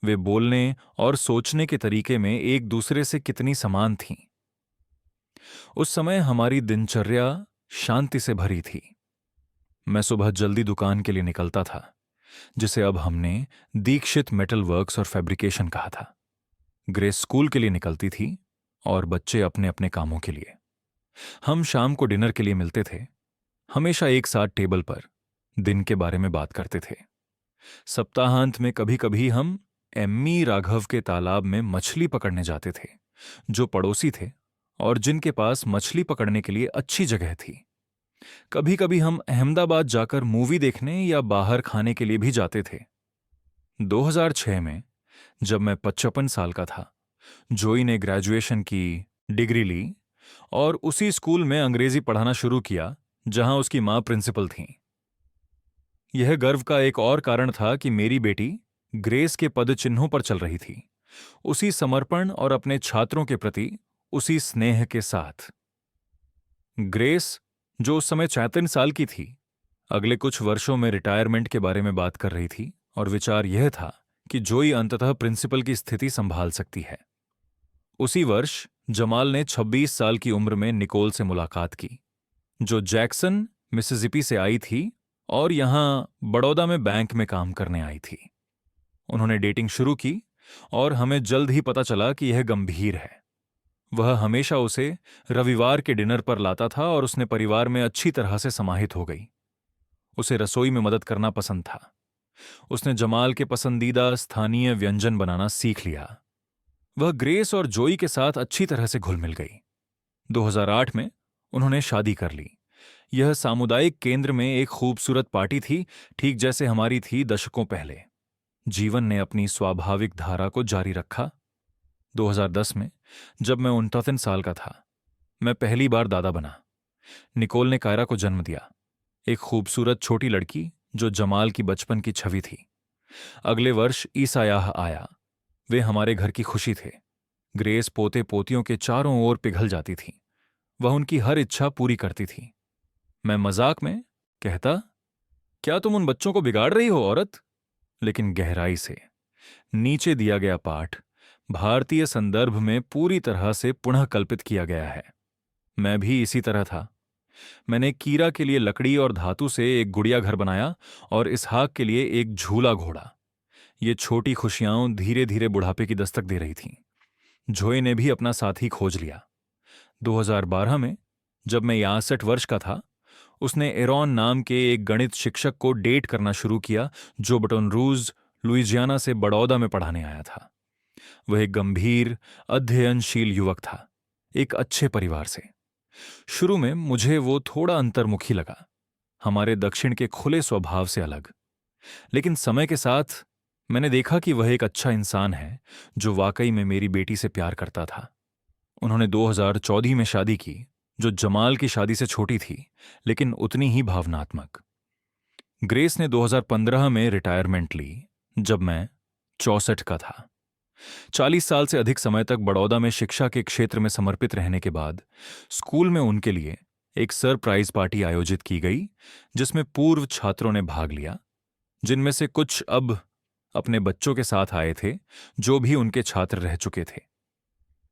वे बोलने और सोचने के तरीके में एक दूसरे से कितनी समान थीं। उस समय हमारी दिनचर्या शांति से भरी थी। मैं सुबह जल्दी दुकान के लिए निकलता था, जिसे अब हमने दीक्षित मेटल वर्क्स और फैब्रिकेशन कहा था। ग्रेस स्कूल के लिए निकलती थी और बच्चे अपने अपने कामों के लिए। हम शाम को डिनर के लिए मिलते थे, हमेशा एक साथ टेबल पर दिन के बारे में बात करते थे। सप्ताहांत में कभी कभी हम एम्मी राघव के तालाब में मछली पकड़ने जाते थे, जो पड़ोसी थे और जिनके पास मछली पकड़ने के लिए अच्छी जगह थी। कभी कभी हम अहमदाबाद जाकर मूवी देखने या बाहर खाने के लिए भी जाते थे। 2006 में जब मैं 55 साल का था, जोई ने ग्रेजुएशन की डिग्री ली और उसी स्कूल में अंग्रेजी पढ़ाना शुरू किया जहां उसकी मां प्रिंसिपल थीं। यह गर्व का एक और कारण था कि मेरी बेटी ग्रेस के पद चिन्हों पर चल रही थी, उसी समर्पण और अपने छात्रों के प्रति उसी स्नेह के साथ। ग्रेस, जो उस समय 34 साल की थी, अगले कुछ वर्षों में रिटायरमेंट के बारे में बात कर रही थी और विचार यह था कि जोई अंततः प्रिंसिपल की स्थिति संभाल सकती है। उसी वर्ष जमाल ने 26 साल की उम्र में निकोल से मुलाकात की, जो जैक्सन मिसिसिपी से आई थी और यहां बड़ौदा में बैंक में काम करने आई थी। उन्होंने डेटिंग शुरू की और हमें जल्द ही पता चला कि यह गंभीर है। वह हमेशा उसे रविवार के डिनर पर लाता था और उसने परिवार में अच्छी तरह से समाहित हो गई। उसे रसोई में मदद करना पसंद था। उसने जमाल के पसंदीदा स्थानीय व्यंजन बनाना सीख लिया। वह ग्रेस और जोई के साथ अच्छी तरह से घुल मिल गई। 2008 में उन्होंने शादी कर ली। यह सामुदायिक केंद्र में एक खूबसूरत पार्टी थी, ठीक जैसे हमारी थी दशकों पहले। जीवन ने अपनी स्वाभाविक धारा को जारी रखा। 2010 में जब मैं 39 साल का था, मैं पहली बार दादा बना। निकोल ने कायरा को जन्म दिया, एक खूबसूरत छोटी लड़की जो जमाल की बचपन की छवि थी। अगले वर्ष ईसायाह आया। वे हमारे घर की खुशी थे। ग्रेस पोते पोतियों के चारों ओर पिघल जाती थी। वह उनकी हर इच्छा पूरी करती थी। मैं मजाक में कहता, क्या तुम उन बच्चों को बिगाड़ रही हो औरत? लेकिन गहराई से नीचे दिया गया पाठ भारतीय संदर्भ में पूरी तरह से पुनः कल्पित किया गया है। मैं भी इसी तरह था। मैंने कीरा के लिए लकड़ी और धातु से एक गुड़िया घर बनाया और इसहाक के लिए एक झूला घोड़ा। ये छोटी खुशियां धीरे धीरे बुढ़ापे की दस्तक दे रही थीं। जोए ने भी अपना साथी खोज लिया। 2012 में जब मैं 61 वर्ष का था, उसने एरॉन नाम के एक गणित शिक्षक को डेट करना शुरू किया, जो बटन रूज लुइजियाना से बड़ौदा में पढ़ाने आया था। वह एक गंभीर अध्ययनशील युवक था, एक अच्छे परिवार से। शुरू में मुझे वो थोड़ा अंतर्मुखी लगा, हमारे दक्षिण के खुले स्वभाव से अलग। लेकिन समय के साथ मैंने देखा कि वह एक अच्छा इंसान है जो वाकई में मेरी बेटी से प्यार करता था। उन्होंने 2014 में शादी की, जो जमाल की शादी से छोटी थी लेकिन उतनी ही भावनात्मक। ग्रेस ने 2015 में रिटायरमेंट ली, जब मैं 64 का था। 40 साल से अधिक समय तक बड़ौदा में शिक्षा के क्षेत्र में समर्पित रहने के बाद स्कूल में उनके लिए एक सरप्राइज पार्टी आयोजित की गई, जिसमें पूर्व छात्रों ने भाग लिया, जिनमें से कुछ अब अपने बच्चों के साथ आए थे जो भी उनके छात्र रह चुके थे।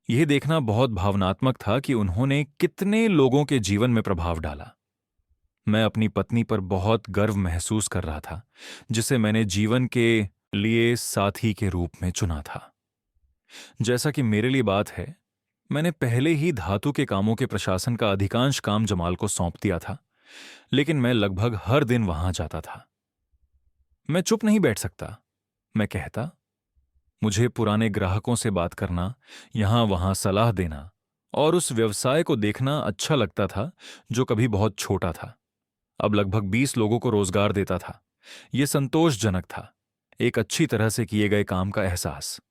यह देखना बहुत भावनात्मक था कि उन्होंने कितने लोगों के जीवन में प्रभाव डाला। मैं अपनी पत्नी पर बहुत गर्व महसूस कर रहा था, जिसे मैंने जीवन के लिए साथी के रूप में चुना था। जैसा कि मेरे लिए बात है, मैंने पहले ही धातु के कामों के प्रशासन का अधिकांश काम जमाल को सौंप दिया था, लेकिन मैं लगभग हर दिन वहां जाता था। मैं चुप नहीं बैठ सकता। मैं कहता, मुझे पुराने ग्राहकों से बात करना, यहां वहां सलाह देना और उस व्यवसाय को देखना अच्छा लगता था जो कभी बहुत छोटा था, अब लगभग 20 लोगों को रोजगार देता था। यह संतोषजनक था, एक अच्छी तरह से किए गए काम का एहसास।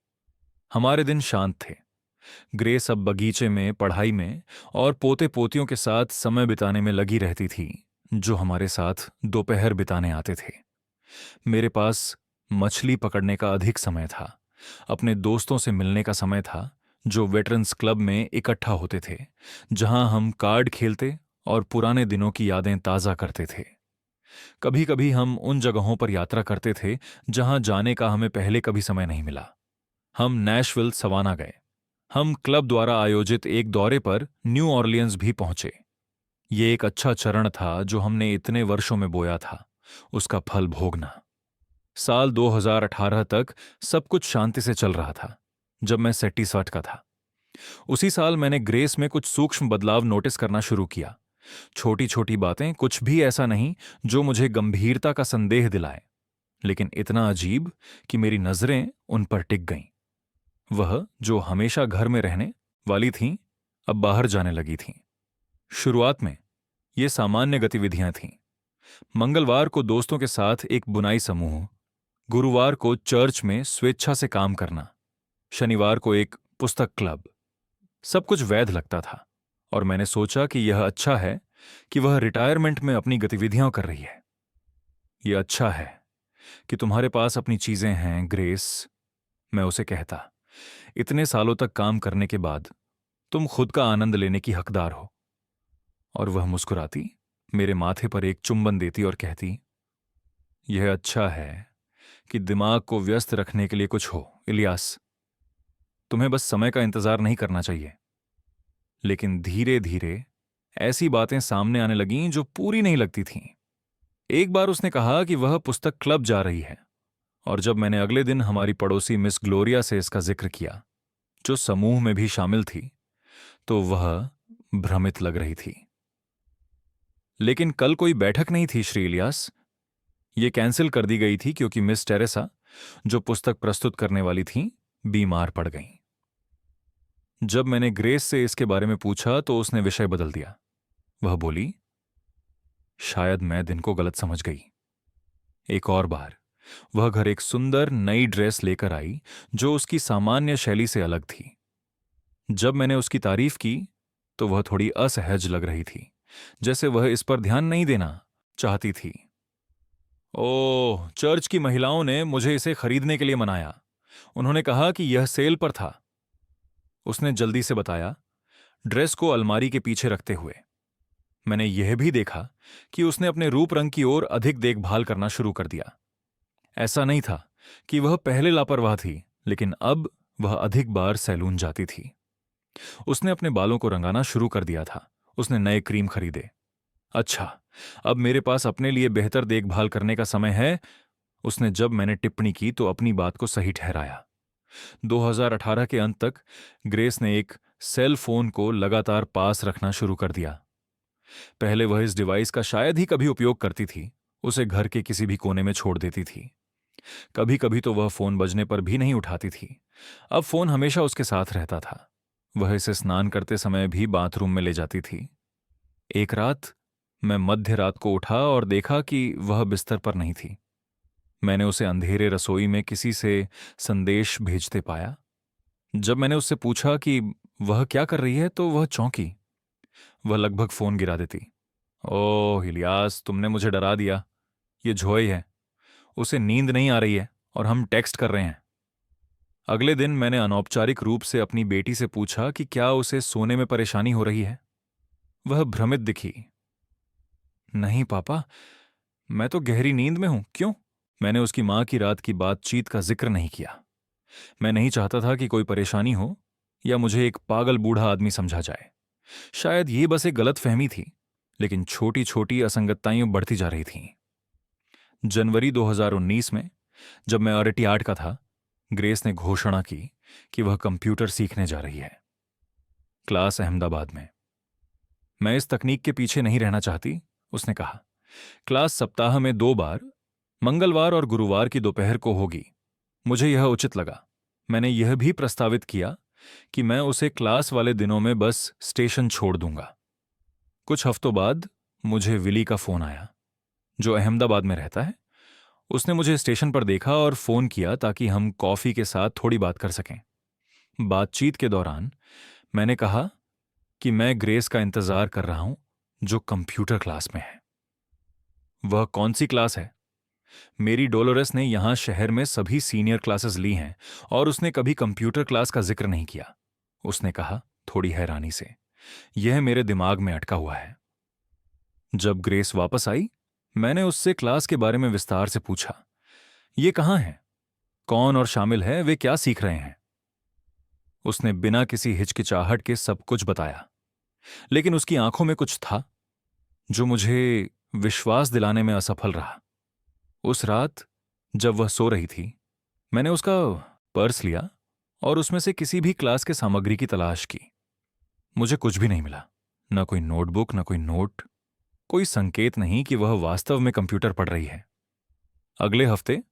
हमारे दिन शांत थे। ग्रेस अब बगीचे में, पढ़ाई में और पोते पोतियों के साथ समय बिताने में लगी रहती थी, जो हमारे साथ दोपहर बिताने आते थे। मेरे पास मछली पकड़ने का अधिक समय था, अपने दोस्तों से मिलने का समय था, जो वेटरन्स क्लब में इकट्ठा होते थे, जहां हम कार्ड खेलते और पुराने दिनों की यादें ताज़ा करते थे। कभी कभी हम उन जगहों पर यात्रा करते थे जहां जाने का हमें पहले कभी समय नहीं मिला। हम नैशविल, सवाना गए। हम क्लब द्वारा आयोजित एक दौरे पर न्यू ऑरलियंस भी पहुंचे। ये एक अच्छा चरण था जो हमने इतने वर्षों में बोया था, उसका फल भोगना। साल 2018 तक सब कुछ शांति से चल रहा था, जब मैं 67 का था। उसी साल मैंने ग्रेस में कुछ सूक्ष्म बदलाव नोटिस करना शुरू किया। छोटी छोटी बातें, कुछ भी ऐसा नहीं जो मुझे गंभीरता का संदेह दिलाए, लेकिन इतना अजीब कि मेरी नजरें उन पर टिक गईं। वह जो हमेशा घर में रहने वाली थीं, अब बाहर जाने लगी थीं। शुरुआत में ये सामान्य गतिविधियां थीं। मंगलवार को दोस्तों के साथ एक बुनाई समूह, गुरुवार को चर्च में स्वेच्छा से काम करना, शनिवार को एक पुस्तक क्लब। सब कुछ वैध लगता था और मैंने सोचा कि यह अच्छा है कि वह रिटायरमेंट में अपनी गतिविधियां कर रही है। यह अच्छा है कि तुम्हारे पास अपनी चीजें हैं, ग्रेस, मैं उसे कहता। इतने सालों तक काम करने के बाद तुम खुद का आनंद लेने की हकदार हो। और वह मुस्कुराती, मेरे माथे पर एक चुंबन देती और कहती, यह अच्छा है कि दिमाग को व्यस्त रखने के लिए कुछ हो। इलियास, तुम्हें बस समय का इंतजार नहीं करना चाहिए। लेकिन धीरे धीरे ऐसी बातें सामने आने लगीं जो पूरी नहीं लगती थीं। एक बार उसने कहा कि वह पुस्तक क्लब जा रही है, और जब मैंने अगले दिन हमारी पड़ोसी मिस ग्लोरिया से इसका जिक्र किया, जो समूह में भी शामिल थी, तो वह भ्रमित लग रही थी। लेकिन कल कोई बैठक नहीं थी श्री इलियास। ये कैंसिल कर दी गई थी क्योंकि मिस टेरेसा, जो पुस्तक प्रस्तुत करने वाली थीं, बीमार पड़ गईं। जब मैंने ग्रेस से इसके बारे में पूछा तो उसने विषय बदल दिया। वह बोली, शायद मैं दिन को गलत समझ गई। एक और बार वह घर एक सुंदर नई ड्रेस लेकर आई जो उसकी सामान्य शैली से अलग थी। जब मैंने उसकी तारीफ की तो वह थोड़ी असहज लग रही थी, जैसे वह इस पर ध्यान नहीं देना चाहती थी। ओह, चर्च की महिलाओं ने मुझे इसे खरीदने के लिए मनाया। उन्होंने कहा कि यह सेल पर था, उसने जल्दी से बताया, ड्रेस को अलमारी के पीछे रखते हुए। मैंने यह भी देखा कि उसने अपने रूप रंग की ओर अधिक देखभाल करना शुरू कर दिया। ऐसा नहीं था कि वह पहले लापरवाह थी, लेकिन अब वह अधिक बार सैलून जाती थी। उसने अपने बालों को रंगाना शुरू कर दिया था। उसने नए क्रीम खरीदे। अच्छा, अब मेरे पास अपने लिए बेहतर देखभाल करने का समय है, उसने जब मैंने टिप्पणी की तो अपनी बात को सही ठहराया। 2018 के अंत तक ग्रेस ने एक सेल फोन को लगातार पास रखना शुरू कर दिया। पहले वह इस डिवाइस का शायद ही कभी उपयोग करती थी, उसे घर के किसी भी कोने में छोड़ देती थी। कभी कभी तो वह फोन बजने पर भी नहीं उठाती थी। अब फोन हमेशा उसके साथ रहता था। वह इसे स्नान करते समय भी बाथरूम में ले जाती थी। एक रात मैं मध्य रात को उठा और देखा कि वह बिस्तर पर नहीं थी। मैंने उसे अंधेरे रसोई में किसी से संदेश भेजते पाया। जब मैंने उससे पूछा कि वह क्या कर रही है तो वह चौंकी। वह लगभग फोन गिरा देती। ओह इलियास, तुमने मुझे डरा दिया। ये जोय है, उसे नींद नहीं आ रही है और हम टेक्स्ट कर रहे हैं। अगले दिन मैंने अनौपचारिक रूप से अपनी बेटी से पूछा कि क्या उसे सोने में परेशानी हो रही है। वह भ्रमित दिखी। नहीं पापा, मैं तो गहरी नींद में हूं। क्यों? मैंने उसकी मां की रात की बातचीत का जिक्र नहीं किया। मैं नहीं चाहता था कि कोई परेशानी हो या मुझे एक पागल बूढ़ा आदमी समझा जाए। शायद ये बस एक गलतफहमी थी, लेकिन छोटी छोटी असंगतताएं बढ़ती जा रही थीं। जनवरी 2019 में, जब मैं अरटियाड का था, ग्रेस ने घोषणा की कि वह कंप्यूटर सीखने जा रही है। क्लास अहमदाबाद में। मैं इस तकनीक के पीछे नहीं रहना चाहती, उसने कहा। क्लास सप्ताह में 2 बार, मंगलवार और गुरुवार की दोपहर को होगी। मुझे यह उचित लगा। मैंने यह भी प्रस्तावित किया कि मैं उसे क्लास वाले दिनों में बस स्टेशन छोड़ दूंगा। कुछ हफ्तों बाद मुझे विली का फोन आया, जो अहमदाबाद में रहता है। उसने मुझे स्टेशन पर देखा और फोन किया ताकि हम कॉफी के साथ थोड़ी बात कर सकें। बातचीत के दौरान मैंने कहा कि मैं ग्रेस का इंतजार कर रहा हूं, जो कंप्यूटर क्लास में है। वह कौन सी क्लास है? मेरी डोलोरेस ने यहां शहर में सभी सीनियर क्लासेस ली हैं और उसने कभी कंप्यूटर क्लास का जिक्र नहीं किया, उसने कहा थोड़ी हैरानी से। यह मेरे दिमाग में अटका हुआ है। जब ग्रेस वापस आई, मैंने उससे क्लास के बारे में विस्तार से पूछा। ये कहाँ है? कौन और शामिल है? वे क्या सीख रहे हैं? उसने बिना किसी हिचकिचाहट के सब कुछ बताया, लेकिन उसकी आंखों में कुछ था जो मुझे विश्वास दिलाने में असफल रहा। उस रात जब वह सो रही थी, मैंने उसका पर्स लिया और उसमें से किसी भी क्लास के सामग्री की तलाश की। मुझे कुछ भी नहीं मिला, न कोई नोटबुक, न कोई नोट, कोई संकेत नहीं कि वह वास्तव में कंप्यूटर पढ़ रही है। अगले हफ्ते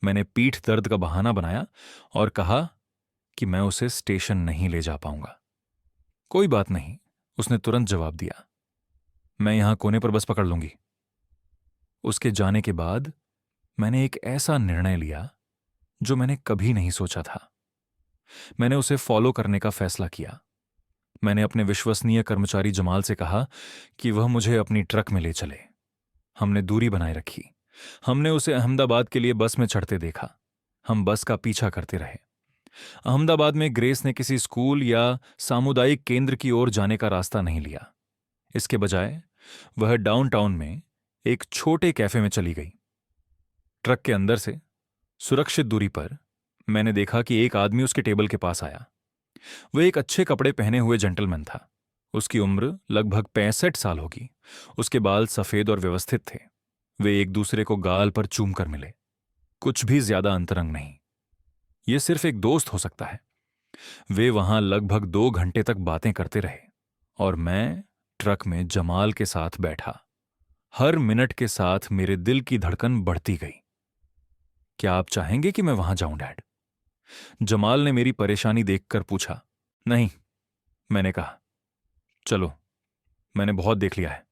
मैंने पीठ दर्द का बहाना बनाया और कहा कि मैं उसे स्टेशन नहीं ले जा पाऊंगा। कोई बात नहीं, उसने तुरंत जवाब दिया। मैं यहां कोने पर बस पकड़ लूंगी। उसके जाने के बाद मैंने एक ऐसा निर्णय लिया जो मैंने कभी नहीं सोचा था। मैंने उसे फॉलो करने का फैसला किया। मैंने अपने विश्वसनीय कर्मचारी जमाल से कहा कि वह मुझे अपनी ट्रक में ले चले। हमने दूरी बनाए रखी। हमने उसे अहमदाबाद के लिए बस में चढ़ते देखा। हम बस का पीछा करते रहे। अहमदाबाद में ग्रेस ने किसी स्कूल या सामुदायिक केंद्र की ओर जाने का रास्ता नहीं लिया। इसके बजाय वह डाउनटाउन में एक छोटे कैफे में चली गई। ट्रक के अंदर से सुरक्षित दूरी पर मैंने देखा कि एक आदमी उसके टेबल के पास आया। वह एक अच्छे कपड़े पहने हुए जेंटलमैन था। उसकी उम्र लगभग 65 साल होगी। उसके बाल सफेद और व्यवस्थित थे। वे एक दूसरे को गाल पर चूम कर मिले। कुछ भी ज्यादा अंतरंग नहीं। यह सिर्फ एक दोस्त हो सकता है। वे वहां लगभग 2 घंटे तक बातें करते रहे और मैं ट्रक में जमाल के साथ बैठा। हर मिनट के साथ मेरे दिल की धड़कन बढ़ती गई। क्या आप चाहेंगे कि मैं वहां जाऊं, डैड? जमाल ने मेरी परेशानी देखकर पूछा। नहीं, मैंने कहा। चलो, मैंने बहुत देख लिया है।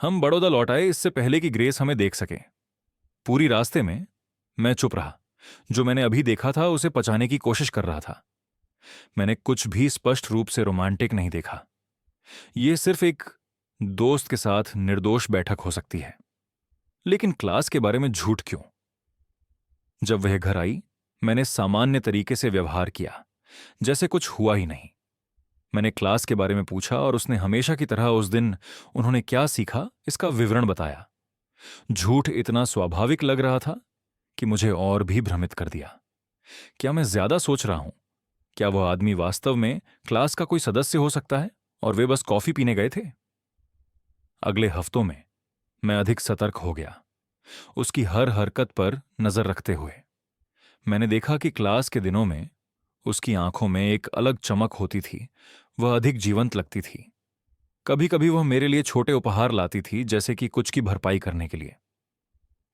हम बड़ौदा लौट आए इससे पहले कि ग्रेस हमें देख सके। पूरी रास्ते में मैं चुप रहा। जो मैंने अभी देखा था उसे पचाने की कोशिश कर रहा था। मैंने कुछ भी स्पष्ट रूप से रोमांटिक नहीं देखा। यह सिर्फ एक दोस्त के साथ निर्दोष बैठक हो सकती है। लेकिन क्लास के बारे में झूठ क्यों? जब वह घर आई, मैंने सामान्य तरीके से व्यवहार किया, जैसे कुछ हुआ ही नहीं। मैंने क्लास के बारे में पूछा और उसने हमेशा की तरह उस दिन उन्होंने क्या सीखा इसका विवरण बताया। झूठ इतना स्वाभाविक लग रहा था कि मुझे और भी भ्रमित कर दिया। क्या मैं ज्यादा सोच रहा हूं? क्या वह आदमी वास्तव में क्लास का कोई सदस्य हो सकता है और वे बस कॉफी पीने गए थे? अगले हफ्तों में मैं अधिक सतर्क हो गया, उसकी हर हरकत पर नजर रखते हुए। मैंने देखा कि क्लास के दिनों में उसकी आंखों में एक अलग चमक होती थी। वह अधिक जीवंत लगती थी। कभी कभी वह मेरे लिए छोटे उपहार लाती थी, जैसे कि कुछ की भरपाई करने के लिए।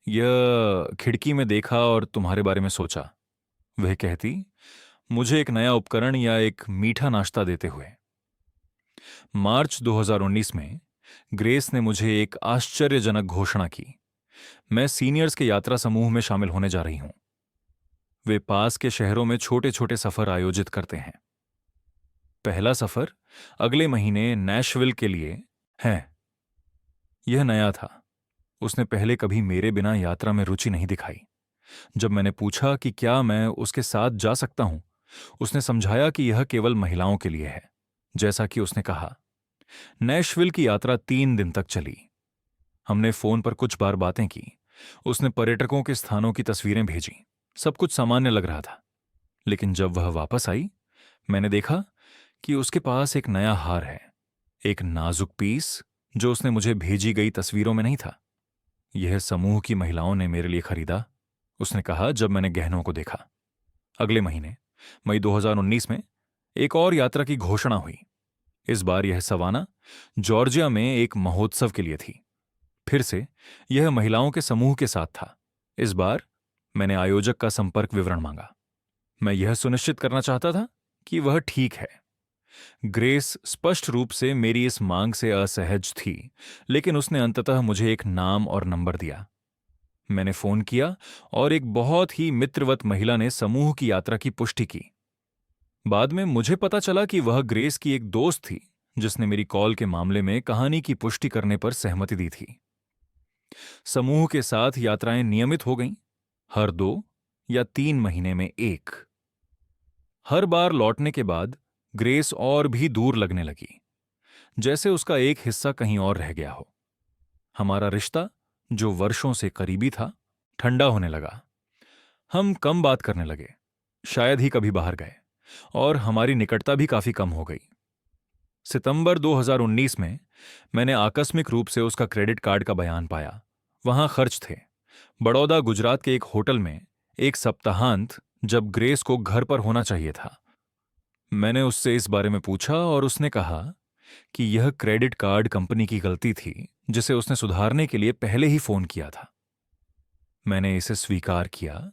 यह खिड़की में देखा और तुम्हारे बारे में सोचा, वह कहती, मुझे एक नया उपकरण या एक मीठा नाश्ता देते हुए। मार्च 2019 में ग्रेस ने मुझे एक आश्चर्यजनक घोषणा की। मैं सीनियर्स के यात्रा समूह में शामिल होने जा रही हूं। वे पास के शहरों में छोटे छोटे सफर आयोजित करते हैं। पहला सफर अगले महीने नैशविल के लिए है। यह नया था। उसने पहले कभी मेरे बिना यात्रा में रुचि नहीं दिखाई। जब मैंने पूछा कि क्या मैं उसके साथ जा सकता हूं, उसने समझाया कि यह केवल महिलाओं के लिए है। जैसा कि उसने कहा, नैशविल की यात्रा 3 दिन तक चली। हमने फोन पर कुछ बार बातें की। उसने पर्यटकों के स्थानों की तस्वीरें भेजी। सब कुछ सामान्य लग रहा था। लेकिन जब वह वापस आई, मैंने देखा कि उसके पास एक नया हार है। एक नाजुक पीस जो उसने मुझे भेजी गई तस्वीरों में नहीं था। यह समूह की महिलाओं ने मेरे लिए खरीदा, उसने कहा जब मैंने गहनों को देखा। अगले महीने मई 2019 में एक और यात्रा की घोषणा हुई। इस बार यह सवाना, जॉर्जिया में एक महोत्सव के लिए थी। फिर से यह महिलाओं के समूह के साथ था। इस बार मैंने आयोजक का संपर्क विवरण मांगा। मैं यह सुनिश्चित करना चाहता था कि वह ठीक है। ग्रेस स्पष्ट रूप से मेरी इस मांग से असहज थी, लेकिन उसने अंततः मुझे एक नाम और नंबर दिया। मैंने फोन किया और एक बहुत ही मित्रवत महिला ने समूह की यात्रा की पुष्टि की। बाद में मुझे पता चला कि वह ग्रेस की एक दोस्त थी, जिसने मेरी कॉल के मामले में कहानी की पुष्टि करने पर सहमति दी थी। समूह के साथ यात्राएं नियमित हो गईं, हर 2 या 3 महीने में एक। हर बार लौटने के बाद ग्रेस और भी दूर लगने लगी, जैसे उसका एक हिस्सा कहीं और रह गया हो। हमारा रिश्ता, जो वर्षों से करीबी था, ठंडा होने लगा। हम कम बात करने लगे, शायद ही कभी बाहर गए, और हमारी निकटता भी काफी कम हो गई। सितंबर 2019 में मैंने आकस्मिक रूप से उसका क्रेडिट कार्ड का बयान पाया। वहां खर्च थे। बड़ौदा, गुजरात के एक होटल में एक सप्ताहांत, जब ग्रेस को घर पर होना चाहिए था। मैंने उससे इस बारे में पूछा और उसने कहा कि यह क्रेडिट कार्ड कंपनी की गलती थी, जिसे उसने सुधारने के लिए पहले ही फोन किया था। मैंने इसे स्वीकार किया,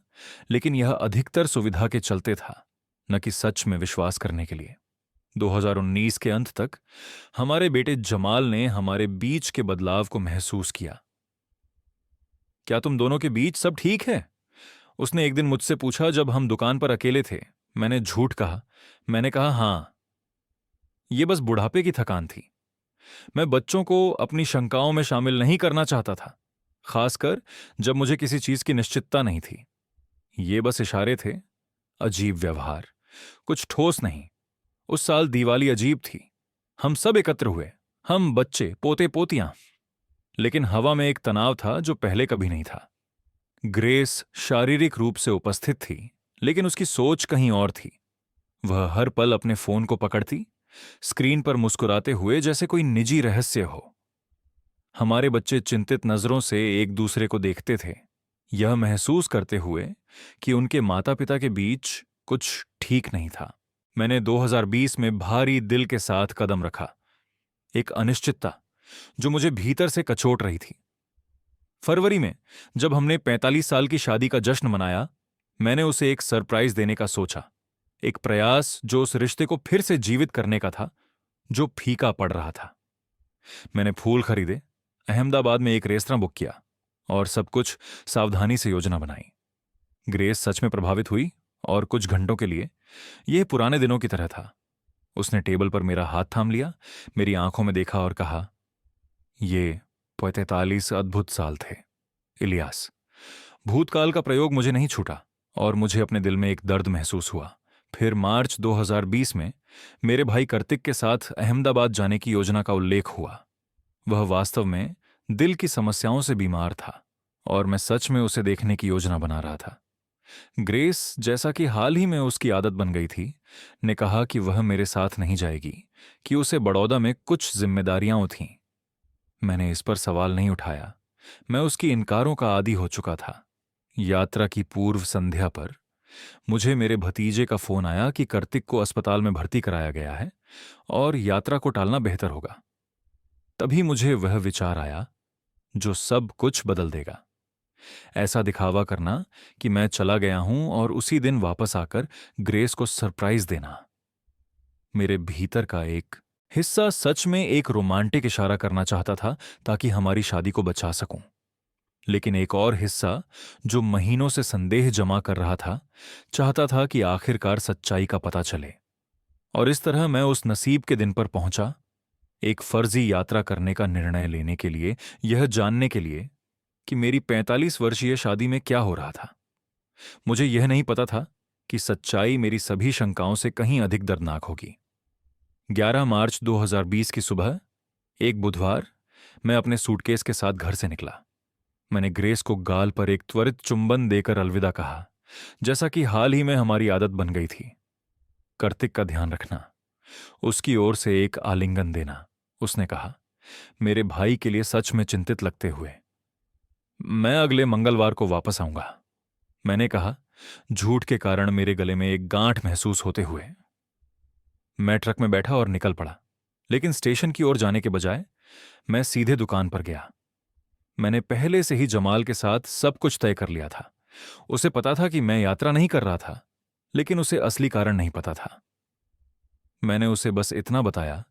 लेकिन यह अधिकतर सुविधा के चलते था, न कि सच में विश्वास करने के लिए। 2019 के अंत तक हमारे बेटे जमाल ने हमारे बीच के बदलाव को महसूस किया। क्या तुम दोनों के बीच सब ठीक है? उसने एक दिन मुझसे पूछा जब हम दुकान पर अकेले थे। मैंने झूठ कहा। मैंने कहा, हां, यह बस बुढ़ापे की थकान थी। मैं बच्चों को अपनी शंकाओं में शामिल नहीं करना चाहता था, खासकर जब मुझे किसी चीज की निश्चितता नहीं थी। ये बस इशारे थे, अजीब व्यवहार, कुछ ठोस नहीं। उस साल दिवाली अजीब थी। हम सब एकत्र हुए, हम बच्चे, पोते पोतियां, लेकिन हवा में एक तनाव था जो पहले कभी नहीं था। ग्रेस शारीरिक रूप से उपस्थित थी, लेकिन उसकी सोच कहीं और थी। वह हर पल अपने फोन को पकड़ती, स्क्रीन पर मुस्कुराते हुए जैसे कोई निजी रहस्य हो। हमारे बच्चे चिंतित नजरों से एक दूसरे को देखते थे, यह महसूस करते हुए कि उनके माता पिता के बीच कुछ ठीक नहीं था। मैंने 2020 में भारी दिल के साथ कदम रखा, एक अनिश्चितता जो मुझे भीतर से कचोट रही थी। फरवरी में जब हमने 45 साल की शादी का जश्न मनाया, मैंने उसे एक सरप्राइज देने का सोचा, एक प्रयास जो उस रिश्ते को फिर से जीवित करने का था जो फीका पड़ रहा था। मैंने फूल खरीदे, अहमदाबाद में एक रेस्तरां बुक किया और सब कुछ सावधानी से योजना बनाई। ग्रेस सच में प्रभावित हुई और कुछ घंटों के लिए यह पुराने दिनों की तरह था। उसने टेबल पर मेरा हाथ थाम लिया, मेरी आंखों में देखा और कहा, ये 45 अद्भुत साल थे इलियास। भूतकाल का प्रयोग मुझे नहीं छूटा और मुझे अपने दिल में एक दर्द महसूस हुआ। फिर मार्च 2020 में मेरे भाई कार्तिक के साथ अहमदाबाद जाने की योजना का उल्लेख हुआ। वह वास्तव में दिल की समस्याओं से बीमार था और मैं सच में उसे देखने की योजना बना रहा था। ग्रेस, जैसा कि हाल ही में उसकी आदत बन गई थी, ने कहा कि वह मेरे साथ नहीं जाएगी, कि उसे बड़ौदा में कुछ जिम्मेदारियां थीं। मैंने इस पर सवाल नहीं उठाया, मैं उसकी इनकारों का आदी हो चुका था। यात्रा की पूर्व संध्या पर मुझे मेरे भतीजे का फोन आया कि कार्तिक को अस्पताल में भर्ती कराया गया है और यात्रा को टालना बेहतर होगा। तभी मुझे वह विचार आया जो सब कुछ बदल देगा। ऐसा दिखावा करना कि मैं चला गया हूं और उसी दिन वापस आकर ग्रेस को सरप्राइज देना। मेरे भीतर का एक हिस्सा सच में एक रोमांटिक इशारा करना चाहता था ताकि हमारी शादी को बचा सकूं, लेकिन एक और हिस्सा जो महीनों से संदेह जमा कर रहा था, चाहता था कि आखिरकार सच्चाई का पता चले। और इस तरह मैं उस नसीब के दिन पर पहुंचा, एक फर्जी यात्रा करने का निर्णय लेने के लिए, यह जानने के लिए कि मेरी 45 वर्षीय शादी में क्या हो रहा था। मुझे यह नहीं पता था कि सच्चाई मेरी सभी शंकाओं से कहीं अधिक दर्दनाक होगी। 11 मार्च 2020 की सुबह, एक बुधवार, मैं अपने सूटकेस के साथ घर से निकला। मैंने ग्रेस को गाल पर एक त्वरित चुंबन देकर अलविदा कहा, जैसा कि हाल ही में हमारी आदत बन गई थी। कार्तिक का ध्यान रखना, उसकी ओर से एक आलिंगन देना, उसने कहा, मेरे भाई के लिए सच में चिंतित लगते हुए। मैं अगले मंगलवार को वापस आऊंगा, मैंने कहा, झूठ के कारण मेरे गले में एक गांठ महसूस होते हुए। मैं ट्रक में बैठा और निकल पड़ा, लेकिन स्टेशन की ओर जाने के बजाय मैं सीधे दुकान पर गया। मैंने पहले से ही जमाल के साथ सब कुछ तय कर लिया था। उसे पता था कि मैं यात्रा नहीं कर रहा था, लेकिन उसे असली कारण नहीं पता था। मैंने उसे बस इतना बताया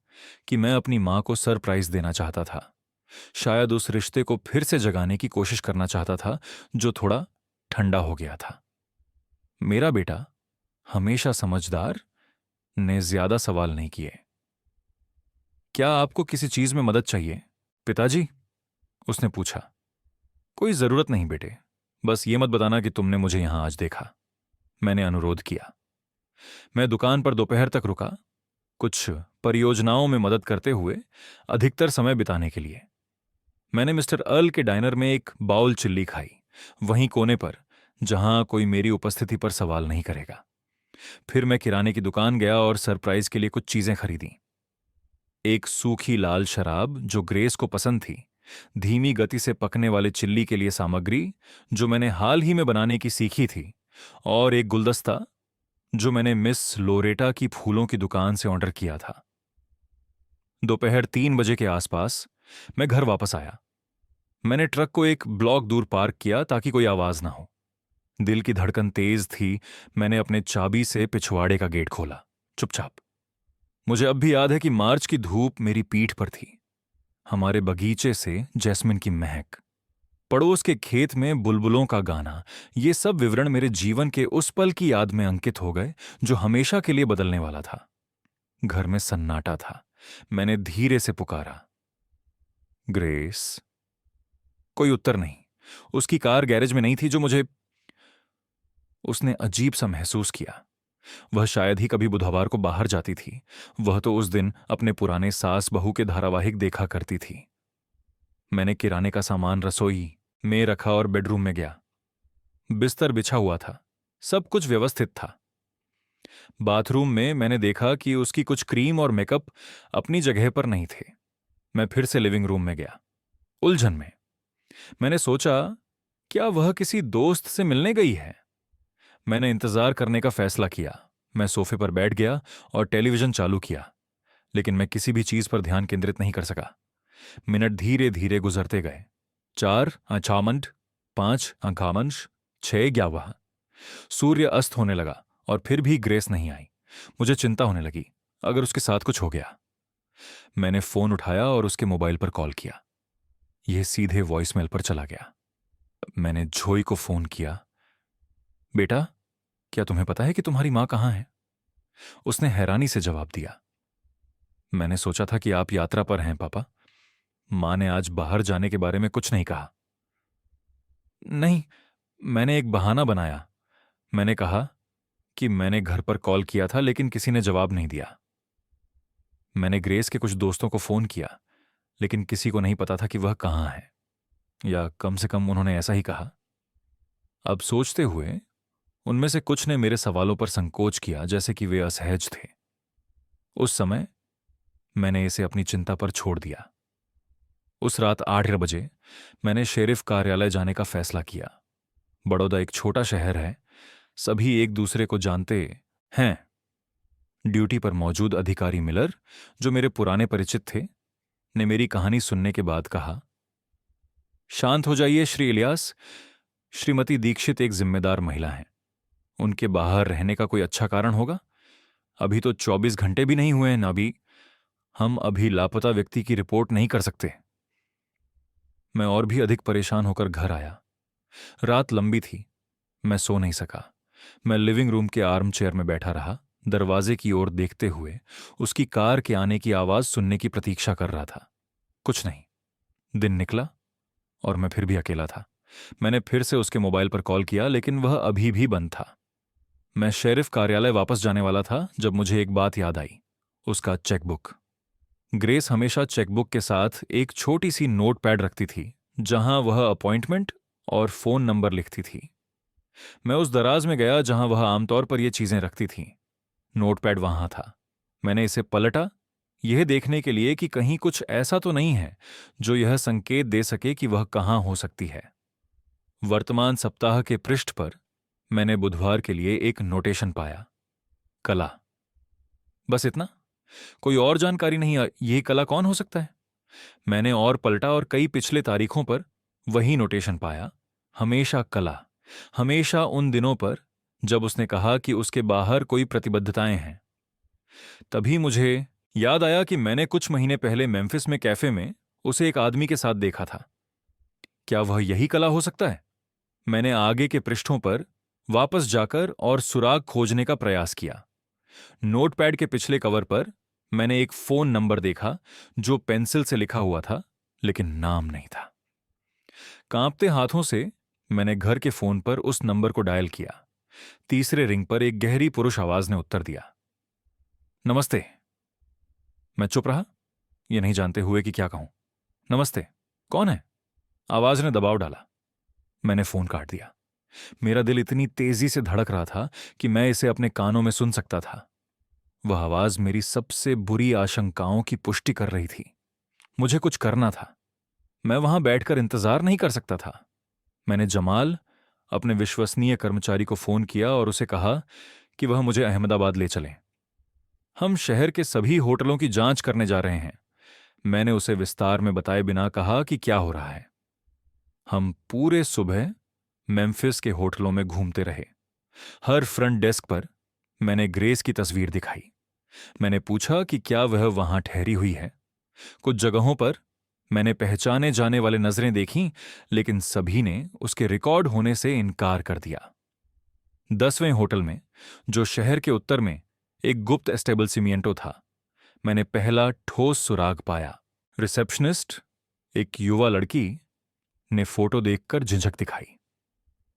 कि मैं अपनी मां को सरप्राइज देना चाहता था, शायद उस रिश्ते को फिर से जगाने की कोशिश करना चाहता था जो थोड़ा ठंडा हो गया था। मेरा बेटा, हमेशा समझदार, ने ज्यादा सवाल नहीं किए। क्या आपको किसी चीज में मदद चाहिए पिताजी? उसने पूछा। कोई जरूरत नहीं बेटे, बस ये मत बताना कि तुमने मुझे यहां आज देखा, मैंने अनुरोध किया। मैं दुकान पर दोपहर तक रुका, कुछ परियोजनाओं में मदद करते हुए अधिकतर समय बिताने के लिए। मैंने मिस्टर अर्ल के डाइनर में एक बाउल चिल्ली खाई, वहीं कोने पर जहां कोई मेरी उपस्थिति पर सवाल नहीं करेगा। फिर मैं किराने की दुकान गया और सरप्राइज के लिए कुछ चीजें खरीदी। एक सूखी लाल शराब जो ग्रेस को पसंद थी, धीमी गति से पकने वाले चिल्ली के लिए सामग्री जो मैंने हाल ही में बनाने की सीखी थी, और एक गुलदस्ता जो मैंने मिस लोरेटा की फूलों की दुकान से ऑर्डर किया था। दोपहर 3 बजे के आसपास मैं घर वापस आया। मैंने ट्रक को एक ब्लॉक दूर पार्क किया ताकि कोई आवाज ना हो। दिल की धड़कन तेज थी। मैंने अपने चाबी से पिछवाड़े का गेट खोला, चुपचाप। मुझे अब भी याद है कि मार्च की धूप मेरी पीठ पर थी, हमारे बगीचे से जैस्मिन की महक, पड़ोस के खेत में बुलबुलों का गाना, ये सब विवरण मेरे जीवन के उस पल की याद में अंकित हो गए जो हमेशा के लिए बदलने वाला था। घर में सन्नाटा था। मैंने धीरे से पुकारा, ग्रेस। कोई उत्तर नहीं। उसकी कार गैरेज में नहीं थी जो मुझे। उसने अजीब सा महसूस किया। वह शायद ही कभी बुधवार को बाहर जाती थी। वह तो उस दिन अपने पुराने सास बहू के धारावाहिक देखा करती थी। मैंने किराने का सामान रसोई में रखा और बेडरूम में गया। बिस्तर बिछा हुआ था, सब कुछ व्यवस्थित था। बाथरूम में मैंने देखा कि उसकी कुछ क्रीम और मेकअप अपनी जगह पर नहीं थे। मैं फिर से लिविंग रूम में गया, उलझन में। मैंने सोचा, क्या वह किसी दोस्त से मिलने गई है? मैंने इंतजार करने का फैसला किया। मैं सोफे पर बैठ गया और टेलीविजन चालू किया, लेकिन मैं किसी भी चीज पर ध्यान केंद्रित नहीं कर सका। मिनट धीरे धीरे गुजरते गए। 4 अछामंड, 5 अंखामंश, 6 ग्यावह। सूर्य अस्त होने लगा और फिर भी ग्रेस नहीं आई। मुझे चिंता होने लगी, अगर उसके साथ कुछ हो गया। मैंने फोन उठाया और उसके मोबाइल पर कॉल किया। यह सीधे वॉइसमेल पर चला गया। मैंने जोई को फोन किया। बेटा, क्या तुम्हें पता है कि तुम्हारी मां कहां है? उसने हैरानी से जवाब दिया। मैंने सोचा था कि आप यात्रा पर हैं पापा। मां ने आज बाहर जाने के बारे में कुछ नहीं कहा। नहीं, मैंने एक बहाना बनाया। मैंने कहा कि मैंने घर पर कॉल किया था लेकिन किसी ने जवाब नहीं दिया। मैंने ग्रेस के कुछ दोस्तों को फोन किया, लेकिन किसी को नहीं पता था कि वह कहां है, या कम से कम उन्होंने ऐसा ही कहा। अब सोचते हुए उनमें से कुछ ने मेरे सवालों पर संकोच किया, जैसे कि वे असहज थे। उस समय मैंने इसे अपनी चिंता पर छोड़ दिया। उस रात 8 बजे मैंने शेरिफ कार्यालय जाने का फैसला किया। बड़ौदा एक छोटा शहर है, सभी एक दूसरे को जानते हैं। ड्यूटी पर मौजूद अधिकारी मिलर, जो मेरे पुराने परिचित थे, ने मेरी कहानी सुनने के बाद कहा, शांत हो जाइए श्री इलियास। श्रीमती दीक्षित एक जिम्मेदार महिला हैं। उनके बाहर रहने का कोई अच्छा कारण होगा। अभी तो 24 घंटे भी नहीं हुए हैं ना। हम अभी लापता व्यक्ति की रिपोर्ट नहीं कर सकते। मैं और भी अधिक परेशान होकर घर आया। रात लंबी थी, मैं सो नहीं सका। मैं लिविंग रूम के आर्म चेयर में बैठा रहा, दरवाजे की ओर देखते हुए उसकी कार के आने की आवाज सुनने की प्रतीक्षा कर रहा था। कुछ नहीं। दिन निकला और मैं फिर भी अकेला था। मैंने फिर से उसके मोबाइल पर कॉल किया, लेकिन वह अभी भी बंद था। मैं शेरिफ कार्यालय वापस जाने वाला था जब मुझे एक बात याद आई, उसका चेकबुक। ग्रेस हमेशा चेकबुक के साथ एक छोटी सी नोट पैड रखती थी, जहां वह अपॉइंटमेंट और फोन नंबर लिखती थी। मैं उस दराज में गया जहां वह आमतौर पर ये चीजें रखती थी। नोटपैड वहां था। मैंने इसे पलटा, यह देखने के लिए कि कहीं कुछ ऐसा तो नहीं है जो यह संकेत दे सके कि वह कहां हो सकती है। वर्तमान सप्ताह के पृष्ठ पर मैंने बुधवार के लिए एक नोटेशन पाया, कला। बस इतना, कोई और जानकारी नहीं। यह कला कौन हो सकता है? मैंने और पलटा और कई पिछले तारीखों पर वही नोटेशन पाया, हमेशा कला। हमेशा उन दिनों पर जब उसने कहा कि उसके बाहर कोई प्रतिबद्धताएं हैं। तभी मुझे याद आया कि मैंने कुछ महीने पहले मेम्फिस में कैफे में उसे एक आदमी के साथ देखा था। क्या वह यही कला हो सकता है? मैंने आगे के पृष्ठों पर वापस जाकर और सुराग खोजने का प्रयास किया। नोटपैड के पिछले कवर पर मैंने एक फोन नंबर देखा जो पेंसिल से लिखा हुआ था, लेकिन नाम नहीं था। कांपते हाथों से मैंने घर के फोन पर उस नंबर को डायल किया। तीसरे रिंग पर एक गहरी पुरुष आवाज ने उत्तर दिया, नमस्ते। मैं चुप रहा, यह नहीं जानते हुए कि क्या कहूं। नमस्ते, कौन है? आवाज ने दबाव डाला। मैंने फोन काट दिया। मेरा दिल इतनी तेजी से धड़क रहा था कि मैं इसे अपने कानों में सुन सकता था। वह आवाज मेरी सबसे बुरी आशंकाओं की पुष्टि कर रही थी। मुझे कुछ करना था। मैं वहां बैठकर इंतजार नहीं कर सकता था। मैंने जमाल, अपने विश्वसनीय कर्मचारी को फोन किया और उसे कहा कि वह मुझे अहमदाबाद ले चले। हम शहर के सभी होटलों की जांच करने जा रहे हैं। मैंने उसे विस्तार में बताए बिना कहा कि क्या हो रहा है। हम पूरे सुबह मेम्फिस के होटलों में घूमते रहे। हर फ्रंट डेस्क पर मैंने ग्रेस की तस्वीर दिखाई। मैंने पूछा कि क्या वह वहां ठहरी हुई है। कुछ जगहों पर मैंने पहचाने जाने वाले नजरें देखीं, लेकिन सभी ने उसके रिकॉर्ड होने से इनकार कर दिया। 10वें होटल में, जो शहर के उत्तर में एक गुप्त एस्टेबलसिमिएंटो था, मैंने पहला ठोस सुराग पाया। रिसेप्शनिस्ट, एक युवा लड़की, ने फोटो देखकर झिझक दिखाई।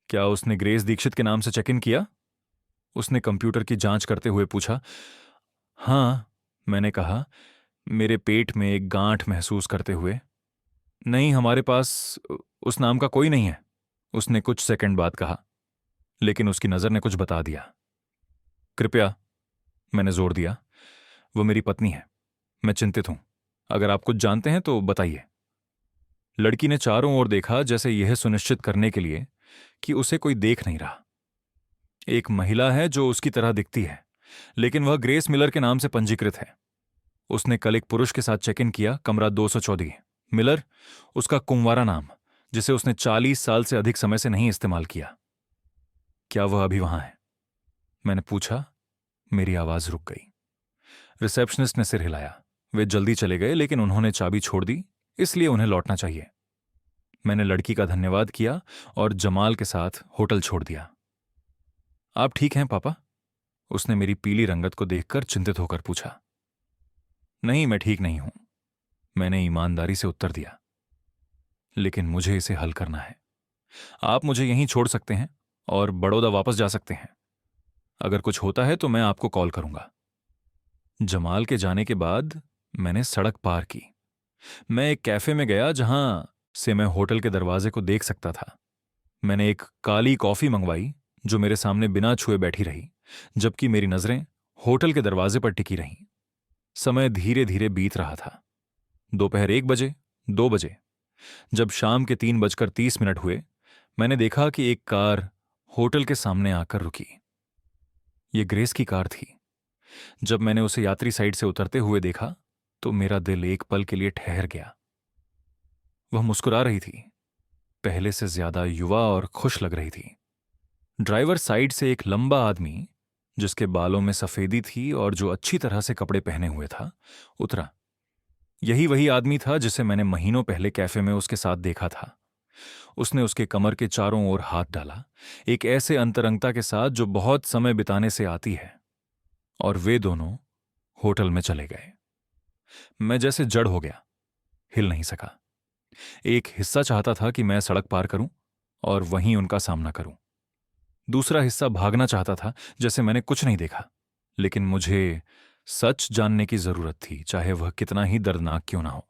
क्या उसने ग्रेस दीक्षित के नाम से चेक इन किया? उसने कंप्यूटर की जांच करते हुए पूछा। हां, मैंने कहा, मेरे पेट में एक गांठ महसूस करते हुए। नहीं, हमारे पास उस नाम का कोई नहीं है, उसने कुछ सेकंड बाद कहा। लेकिन उसकी नजर ने कुछ बता दिया। कृपया, मैंने जोर दिया, वो मेरी पत्नी है। मैं चिंतित हूं। अगर आप कुछ जानते हैं तो बताइए। लड़की ने चारों ओर देखा, जैसे यह सुनिश्चित करने के लिए कि उसे कोई देख नहीं रहा। एक महिला है जो उसकी तरह दिखती है, लेकिन वह ग्रेस मिलर के नाम से पंजीकृत है। उसने कल एक पुरुष के साथ चेक इन किया, कमरा 214। मिलर, उसका कुंवारा नाम, जिसे उसने 40 साल से अधिक समय से नहीं इस्तेमाल किया। क्या वह अभी वहां है? मैंने पूछा। मेरी आवाज रुक गई। रिसेप्शनिस्ट ने सिर हिलाया। वे जल्दी चले गए, लेकिन उन्होंने चाबी छोड़ दी, इसलिए उन्हें लौटना चाहिए। मैंने लड़की का धन्यवाद किया और जमाल के साथ होटल छोड़ दिया। आप ठीक हैं पापा? उसने मेरी पीली रंगत को देखकर चिंतित होकर पूछा। नहीं, मैं ठीक नहीं हूं, मैंने ईमानदारी से उत्तर दिया। लेकिन मुझे इसे हल करना है। आप मुझे यहीं छोड़ सकते हैं और बड़ौदा वापस जा सकते हैं। अगर कुछ होता है तो मैं आपको कॉल करूंगा। जमाल के जाने के बाद मैंने सड़क पार की। मैं एक कैफे में गया जहां से मैं होटल के दरवाजे को देख सकता था। मैंने एक काली कॉफी मंगवाई जो मेरे सामने बिना छुए बैठी रही, जबकि मेरी नजरें होटल के दरवाजे पर टिकी रहीं। समय धीरे धीरे बीत रहा था। दोपहर 1 बजे, 2 बजे, जब शाम के 3:30 हुए, मैंने देखा कि एक कार होटल के सामने आकर रुकी। ये ग्रेस की कार थी। जब मैंने उसे यात्री साइड से उतरते हुए देखा तो मेरा दिल एक पल के लिए ठहर गया। वह मुस्कुरा रही थी, पहले से ज्यादा युवा और खुश लग रही थी। ड्राइवर साइड से एक लंबा आदमी, जिसके बालों में सफेदी थी और जो अच्छी तरह से कपड़े पहने हुए था, उतरा। यही वही आदमी था जिसे मैंने महीनों पहले कैफे में उसके साथ देखा था। उसने उसके कमर के चारों ओर हाथ डाला, एक ऐसे अंतरंगता के साथ जो बहुत समय बिताने से आती है, और वे दोनों होटल में चले गए। मैं जैसे जड़ हो गया, हिल नहीं सका। एक हिस्सा चाहता था कि मैं सड़क पार करूं और वहीं उनका सामना करूं। दूसरा हिस्सा भागना चाहता था, जैसे मैंने कुछ नहीं देखा। लेकिन मुझे सच जानने की जरूरत थी, चाहे वह कितना ही दर्दनाक क्यों ना हो।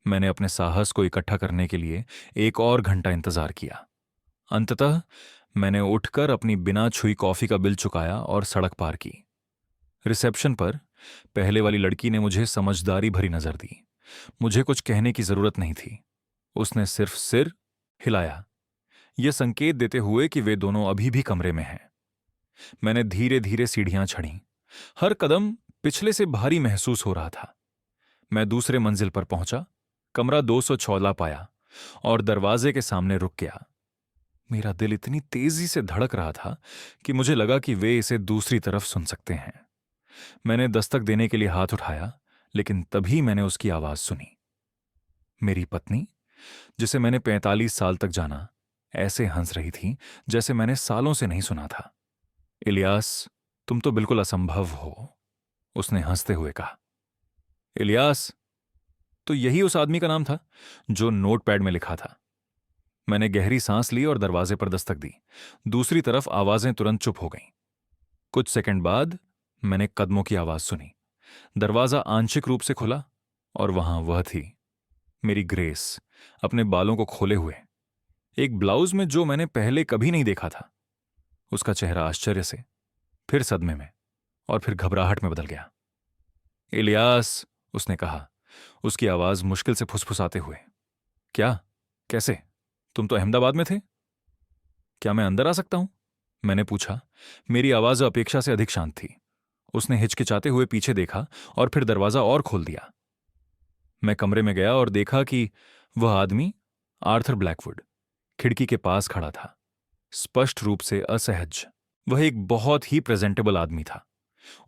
मैंने अपने साहस को इकट्ठा करने के लिए 1 और घंटा इंतजार किया। अंततः मैंने उठकर अपनी बिना छुई कॉफी का बिल चुकाया और सड़क पार की। रिसेप्शन पर पहले वाली लड़की ने मुझे समझदारी भरी नजर दी। मुझे कुछ कहने की जरूरत नहीं थी। उसने सिर्फ सिर हिलाया, यह संकेत देते हुए कि वे दोनों अभी भी कमरे में हैं। मैंने धीरे धीरे सीढ़ियां चढ़ीं। हर कदम पिछले से भारी महसूस हो रहा था। मैं दूसरे मंजिल पर पहुंचा, कमरा 216 पाया और दरवाजे के सामने रुक गया। मेरा दिल इतनी तेजी से धड़क रहा था कि मुझे लगा कि वे इसे दूसरी तरफ सुन सकते हैं। मैंने दस्तक देने के लिए हाथ उठाया, लेकिन तभी मैंने उसकी आवाज सुनी। मेरी पत्नी, जिसे मैंने 45 साल तक जाना, ऐसे हंस रही थी जैसे मैंने सालों से नहीं सुना था। इलियास, तुम तो बिल्कुल असंभव हो, उसने हंसते हुए कहा। इलियास, तो यही उस आदमी का नाम था जो नोटपैड में लिखा था। मैंने गहरी सांस ली और दरवाजे पर दस्तक दी। दूसरी तरफ आवाजें तुरंत चुप हो गईं। कुछ सेकंड बाद मैंने कदमों की आवाज सुनी। दरवाजा आंशिक रूप से खुला और वहां वह थी, मेरी ग्रेस, अपने बालों को खोले हुए, एक ब्लाउज में जो मैंने पहले कभी नहीं देखा था। उसका चेहरा आश्चर्य से, फिर सदमे में और फिर घबराहट में बदल गया। इलियास, उसने कहा, उसकी आवाज मुश्किल से फुसफुसाते हुए। क्या? कैसे? तुम तो अहमदाबाद में थे। क्या मैं अंदर आ सकता हूं? मैंने पूछा। मेरी आवाज अपेक्षा से अधिक शांत थी। उसने हिचकिचाते हुए पीछे देखा और फिर दरवाजा और खोल दिया। मैं कमरे में गया और देखा कि वह आदमी, आर्थर ब्लैकवुड, खिड़की के पास खड़ा था, स्पष्ट रूप से असहज। वह एक बहुत ही प्रेजेंटेबल आदमी था।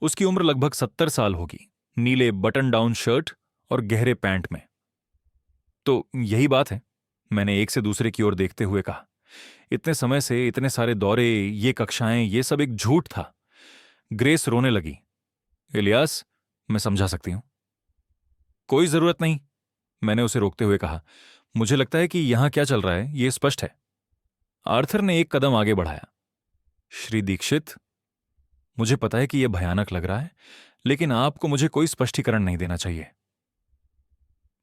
उसकी उम्र लगभग 70 साल होगी, नीले बटन डाउन शर्ट और गहरे पैंट में। तो यही बात है, मैंने एक से दूसरे की ओर देखते हुए कहा। इतने समय से इतने सारे दौरे, ये कक्षाएं, ये सब एक झूठ था। ग्रेस रोने लगी। इलियास, मैं समझा सकती हूं। कोई जरूरत नहीं, मैंने उसे रोकते हुए कहा। मुझे लगता है कि यहां क्या चल रहा है यह स्पष्ट है। आर्थर ने एक कदम आगे बढ़ाया। श्री दीक्षित, मुझे पता है कि यह भयानक लग रहा है, लेकिन आपको मुझे कोई स्पष्टीकरण नहीं देना चाहिए।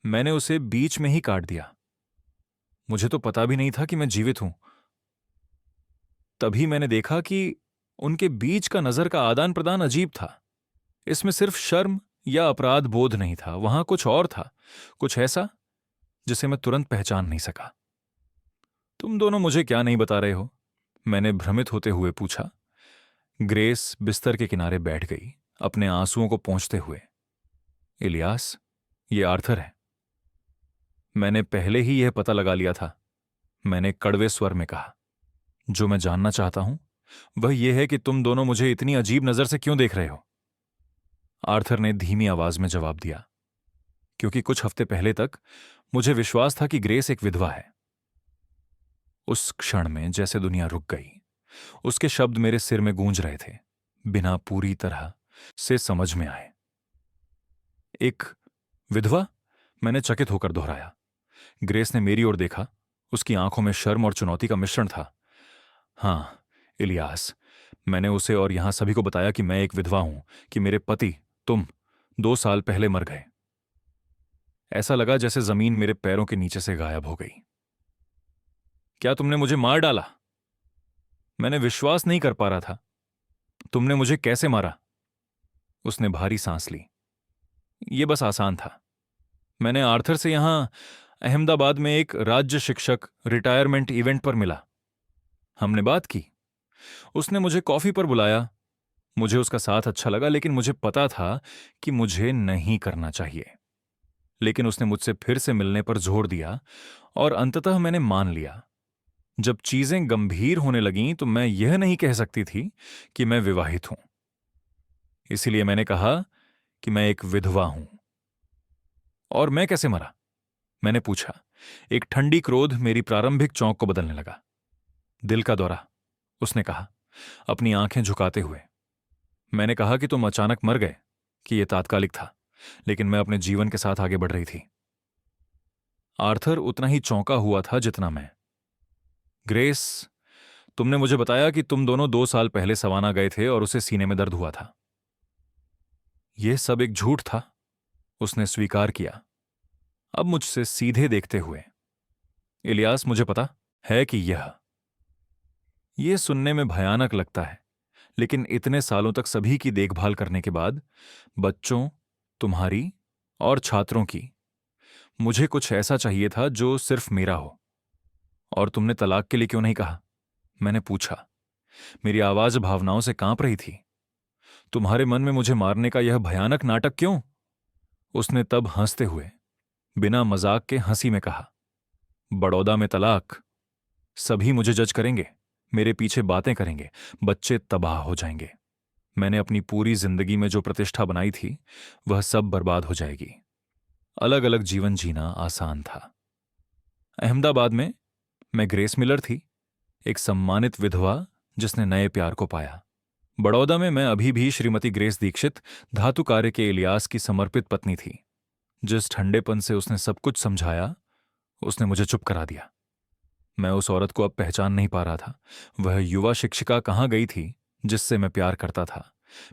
मैंने उसे बीच में ही काट दिया। मुझे तो पता भी नहीं था कि मैं जीवित हूं। तभी मैंने देखा कि उनके बीच का नजर का आदान प्रदान अजीब था। इसमें सिर्फ शर्म या अपराध बोध नहीं था, वहां कुछ और था, कुछ ऐसा जिसे मैं तुरंत पहचान नहीं सका। तुम दोनों मुझे क्या नहीं बता रहे हो? मैंने भ्रमित होते हुए पूछा। ग्रेस बिस्तर के किनारे बैठ गई, अपने आंसुओं को पोंछते हुए। इलियास, ये आर्थर है। मैंने पहले ही यह पता लगा लिया था, मैंने कड़वे स्वर में कहा। जो मैं जानना चाहता हूं वह यह है कि तुम दोनों मुझे इतनी अजीब नजर से क्यों देख रहे हो? आर्थर ने धीमी आवाज में जवाब दिया, क्योंकि कुछ हफ्ते पहले तक मुझे विश्वास था कि ग्रेस एक विधवा है। उस क्षण में जैसे दुनिया रुक गई। उसके शब्द मेरे सिर में गूंज रहे थे, बिना पूरी तरह से समझ में आए। एक विधवा? मैंने चकित होकर दोहराया। ग्रेस ने मेरी ओर देखा, उसकी आंखों में शर्म और चुनौती का मिश्रण था। हां इलियास, मैंने उसे और यहां सभी को बताया कि मैं एक विधवा हूं, कि मेरे पति, तुम, 2 साल पहले मर गए। ऐसा लगा जैसे जमीन मेरे पैरों के नीचे से गायब हो गई। क्या तुमने मुझे मार डाला? मैंने विश्वास नहीं कर पा रहा था। तुमने मुझे कैसे मारा? उसने भारी सांस ली। यह बस आसान था। मैंने आर्थर से यहां अहमदाबाद में एक राज्य शिक्षक रिटायरमेंट इवेंट पर मिला। हमने बात की। उसने मुझे कॉफी पर बुलाया। मुझे उसका साथ अच्छा लगा, लेकिन मुझे पता था कि मुझे नहीं करना चाहिए। लेकिन उसने मुझसे फिर से मिलने पर जोर दिया और अंततः मैंने मान लिया। जब चीजें गंभीर होने लगीं तो मैं यह नहीं कह सकती थी कि मैं विवाहित हूं। इसीलिए मैंने कहा कि मैं एक विधवा हूं। और मैं कैसे मरा? मैंने पूछा। एक ठंडी क्रोध मेरी प्रारंभिक चौंक को बदलने लगा। दिल का दौरा, उसने कहा, अपनी आंखें झुकाते हुए। मैंने कहा कि तुम अचानक मर गए, कि यह तात्कालिक था, लेकिन मैं अपने जीवन के साथ आगे बढ़ रही थी। आर्थर उतना ही चौंका हुआ था जितना मैं। ग्रेस, तुमने मुझे बताया कि तुम दोनों 2 साल पहले सवाना गए थे और उसे सीने में दर्द हुआ था। यह सब एक झूठ था, उसने स्वीकार किया, अब मुझसे सीधे देखते हुए। इलियास, मुझे पता है कि यह सुनने में भयानक लगता है, लेकिन इतने सालों तक सभी की देखभाल करने के बाद, बच्चों, तुम्हारी और छात्रों की, मुझे कुछ ऐसा चाहिए था जो सिर्फ मेरा हो। और तुमने तलाक के लिए क्यों नहीं कहा? मैंने पूछा। मेरी आवाज भावनाओं से कांप रही थी। तुम्हारे मन में मुझे मारने का यह भयानक नाटक क्यों? उसने तब हंसते हुए, बिना मजाक के हंसी में कहा, बड़ौदा में तलाक, सभी मुझे जज करेंगे, मेरे पीछे बातें करेंगे, बच्चे तबाह हो जाएंगे। मैंने अपनी पूरी जिंदगी में जो प्रतिष्ठा बनाई थी वह सब बर्बाद हो जाएगी। अलग अलग जीवन जीना आसान था। अहमदाबाद में मैं ग्रेस मिलर थी, एक सम्मानित विधवा जिसने नए प्यार को पाया। बड़ौदा में मैं अभी भी श्रीमती ग्रेस दीक्षित, धातु कार्य के इलियास की समर्पित पत्नी थी। जिस ठंडेपन से उसने सब कुछ समझाया, उसने मुझे चुप करा दिया। मैं उस औरत को अब पहचान नहीं पा रहा था। वह युवा शिक्षिका कहाँ गई थी जिससे मैं प्यार करता था,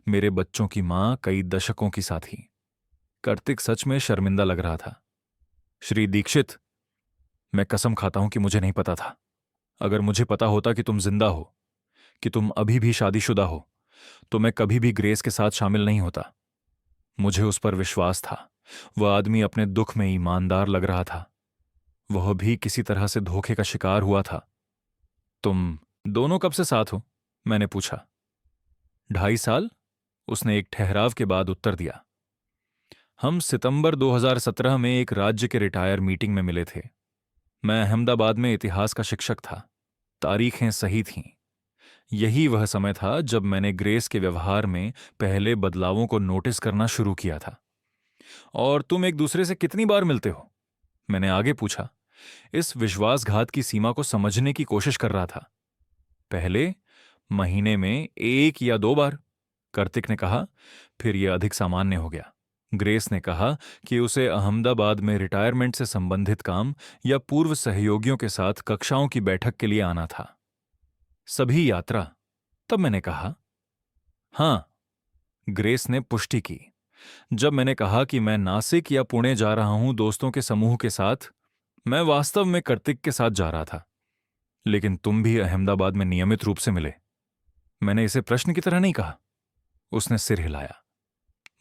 मेरे बच्चों की मां, कई दशकों की साथी। कार्तिक सच में शर्मिंदा लग रहा था। श्री दीक्षित, मैं कसम खाता हूं कि मुझे नहीं पता था। अगर मुझे पता होता कि तुम जिंदा हो, कि तुम अभी भी शादीशुदा हो, तो मैं कभी भी ग्रेस के साथ शामिल नहीं होता। मुझे उस पर विश्वास था। वह आदमी अपने दुख में ईमानदार लग रहा था। वह भी किसी तरह से धोखे का शिकार हुआ था। तुम दोनों कब से साथ हो? मैंने पूछा। 2.5 साल, उसने एक ठहराव के बाद उत्तर दिया। हम सितंबर 2017 में एक राज्य के रिटायर मीटिंग में मिले थे। मैं अहमदाबाद में इतिहास का शिक्षक था। तारीखें सही थीं। यही वह समय था जब मैंने ग्रेस के व्यवहार में पहले बदलावों को नोटिस करना शुरू किया था। और तुम एक दूसरे से कितनी बार मिलते हो? मैंने आगे पूछा, इस विश्वासघात की सीमा को समझने की कोशिश कर रहा था। पहले महीने में 1 या 2 बार, कार्तिक ने कहा। फिर यह अधिक सामान्य हो गया। ग्रेस ने कहा कि उसे अहमदाबाद में रिटायरमेंट से संबंधित काम या पूर्व सहयोगियों के साथ कक्षाओं की बैठक के लिए आना था। सभी यात्रा? तब मैंने कहा, हां। ग्रेस ने पुष्टि की। जब मैंने कहा कि मैं नासिक या पुणे जा रहा हूं दोस्तों के समूह के साथ, मैं वास्तव में कार्तिक के साथ जा रहा था। लेकिन तुम भी अहमदाबाद में नियमित रूप से मिले। मैंने इसे प्रश्न की तरह नहीं कहा। उसने सिर हिलाया।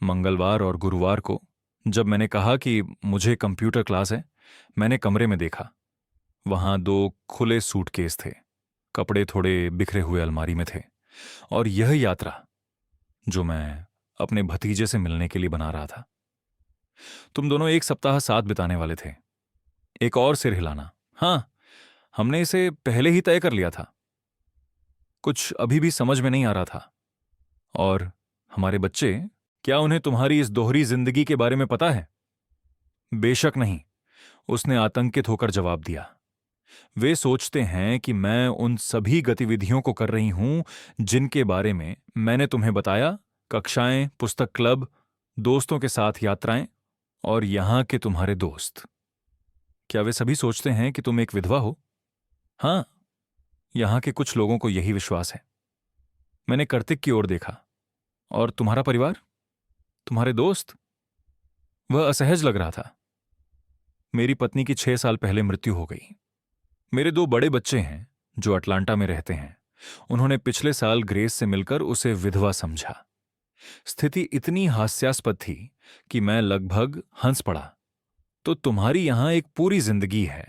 मंगलवार और गुरुवार को जब मैंने कहा कि मुझे कंप्यूटर क्लास है, मैंने कमरे में देखा। वहां 2 खुले सूटकेस थे, कपड़े थोड़े बिखरे हुए अलमारी में थे, और यह यात्रा जो मैं अपने भतीजे से मिलने के लिए बना रहा था। तुम दोनों एक सप्ताह साथ बिताने वाले थे। एक और सिर हिलाना। हाँ, हमने इसे पहले ही तय कर लिया था। कुछ अभी भी समझ में नहीं आ रहा था। और हमारे बच्चे, क्या उन्हें तुम्हारी इस दोहरी जिंदगी के बारे में पता है? बेशक नहीं, उसने आतंकित होकर जवाब दिया। वे सोचते हैं कि मैं उन सभी गतिविधियों को कर रही हूं जिनके बारे में मैंने तुम्हें बताया। कक्षाएं, पुस्तक क्लब, दोस्तों के साथ यात्राएं, और यहां के तुम्हारे दोस्त। क्या वे सभी सोचते हैं कि तुम एक विधवा हो? हां, यहां के कुछ लोगों को यही विश्वास है। मैंने कार्तिक की ओर देखा। और तुम्हारा परिवार, तुम्हारे दोस्त? वह असहज लग रहा था। मेरी पत्नी की 6 साल पहले मृत्यु हो गई। मेरे 2 बड़े बच्चे हैं जो अटलांटा में रहते हैं। उन्होंने पिछले साल ग्रेस से मिलकर उसे विधवा समझा। स्थिति इतनी हास्यास्पद थी कि मैं लगभग हंस पड़ा। तो तुम्हारी यहां एक पूरी जिंदगी है।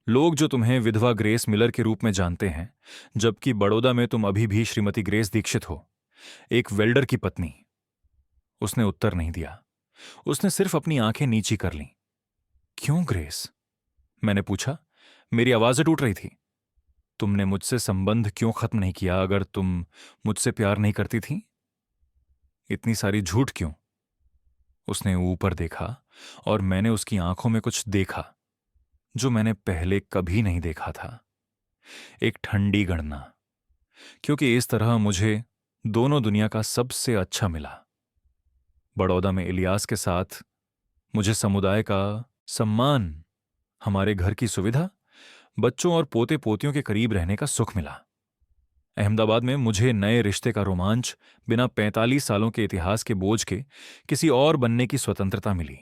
लोग जो तुम्हें विधवा ग्रेस मिलर के रूप में जानते हैं, जबकि बड़ौदा में तुम अभी भी श्रीमती ग्रेस दीक्षित हो, एक वेल्डर की पत्नी। उसने उत्तर नहीं दिया। उसने सिर्फ अपनी आंखें नीची कर लीं। क्यों ग्रेस? मैंने पूछा। मेरी आवाजें टूट रही थी। तुमने मुझसे संबंध क्यों खत्म नहीं किया अगर तुम मुझसे प्यार नहीं करती थी? इतनी सारी झूठ क्यों? उसने ऊपर देखा और मैंने उसकी आंखों में कुछ देखा जो मैंने पहले कभी नहीं देखा था। एक ठंडी गणना। क्योंकि इस तरह मुझे दोनों दुनिया का सबसे अच्छा मिला। बड़ौदा में इलियास के साथ मुझे समुदाय का सम्मान, हमारे घर की सुविधा, बच्चों और पोते पोतियों के करीब रहने का सुख मिला। अहमदाबाद में मुझे नए रिश्ते का रोमांच, बिना 45 सालों के इतिहास के बोझ के किसी और बनने की स्वतंत्रता मिली।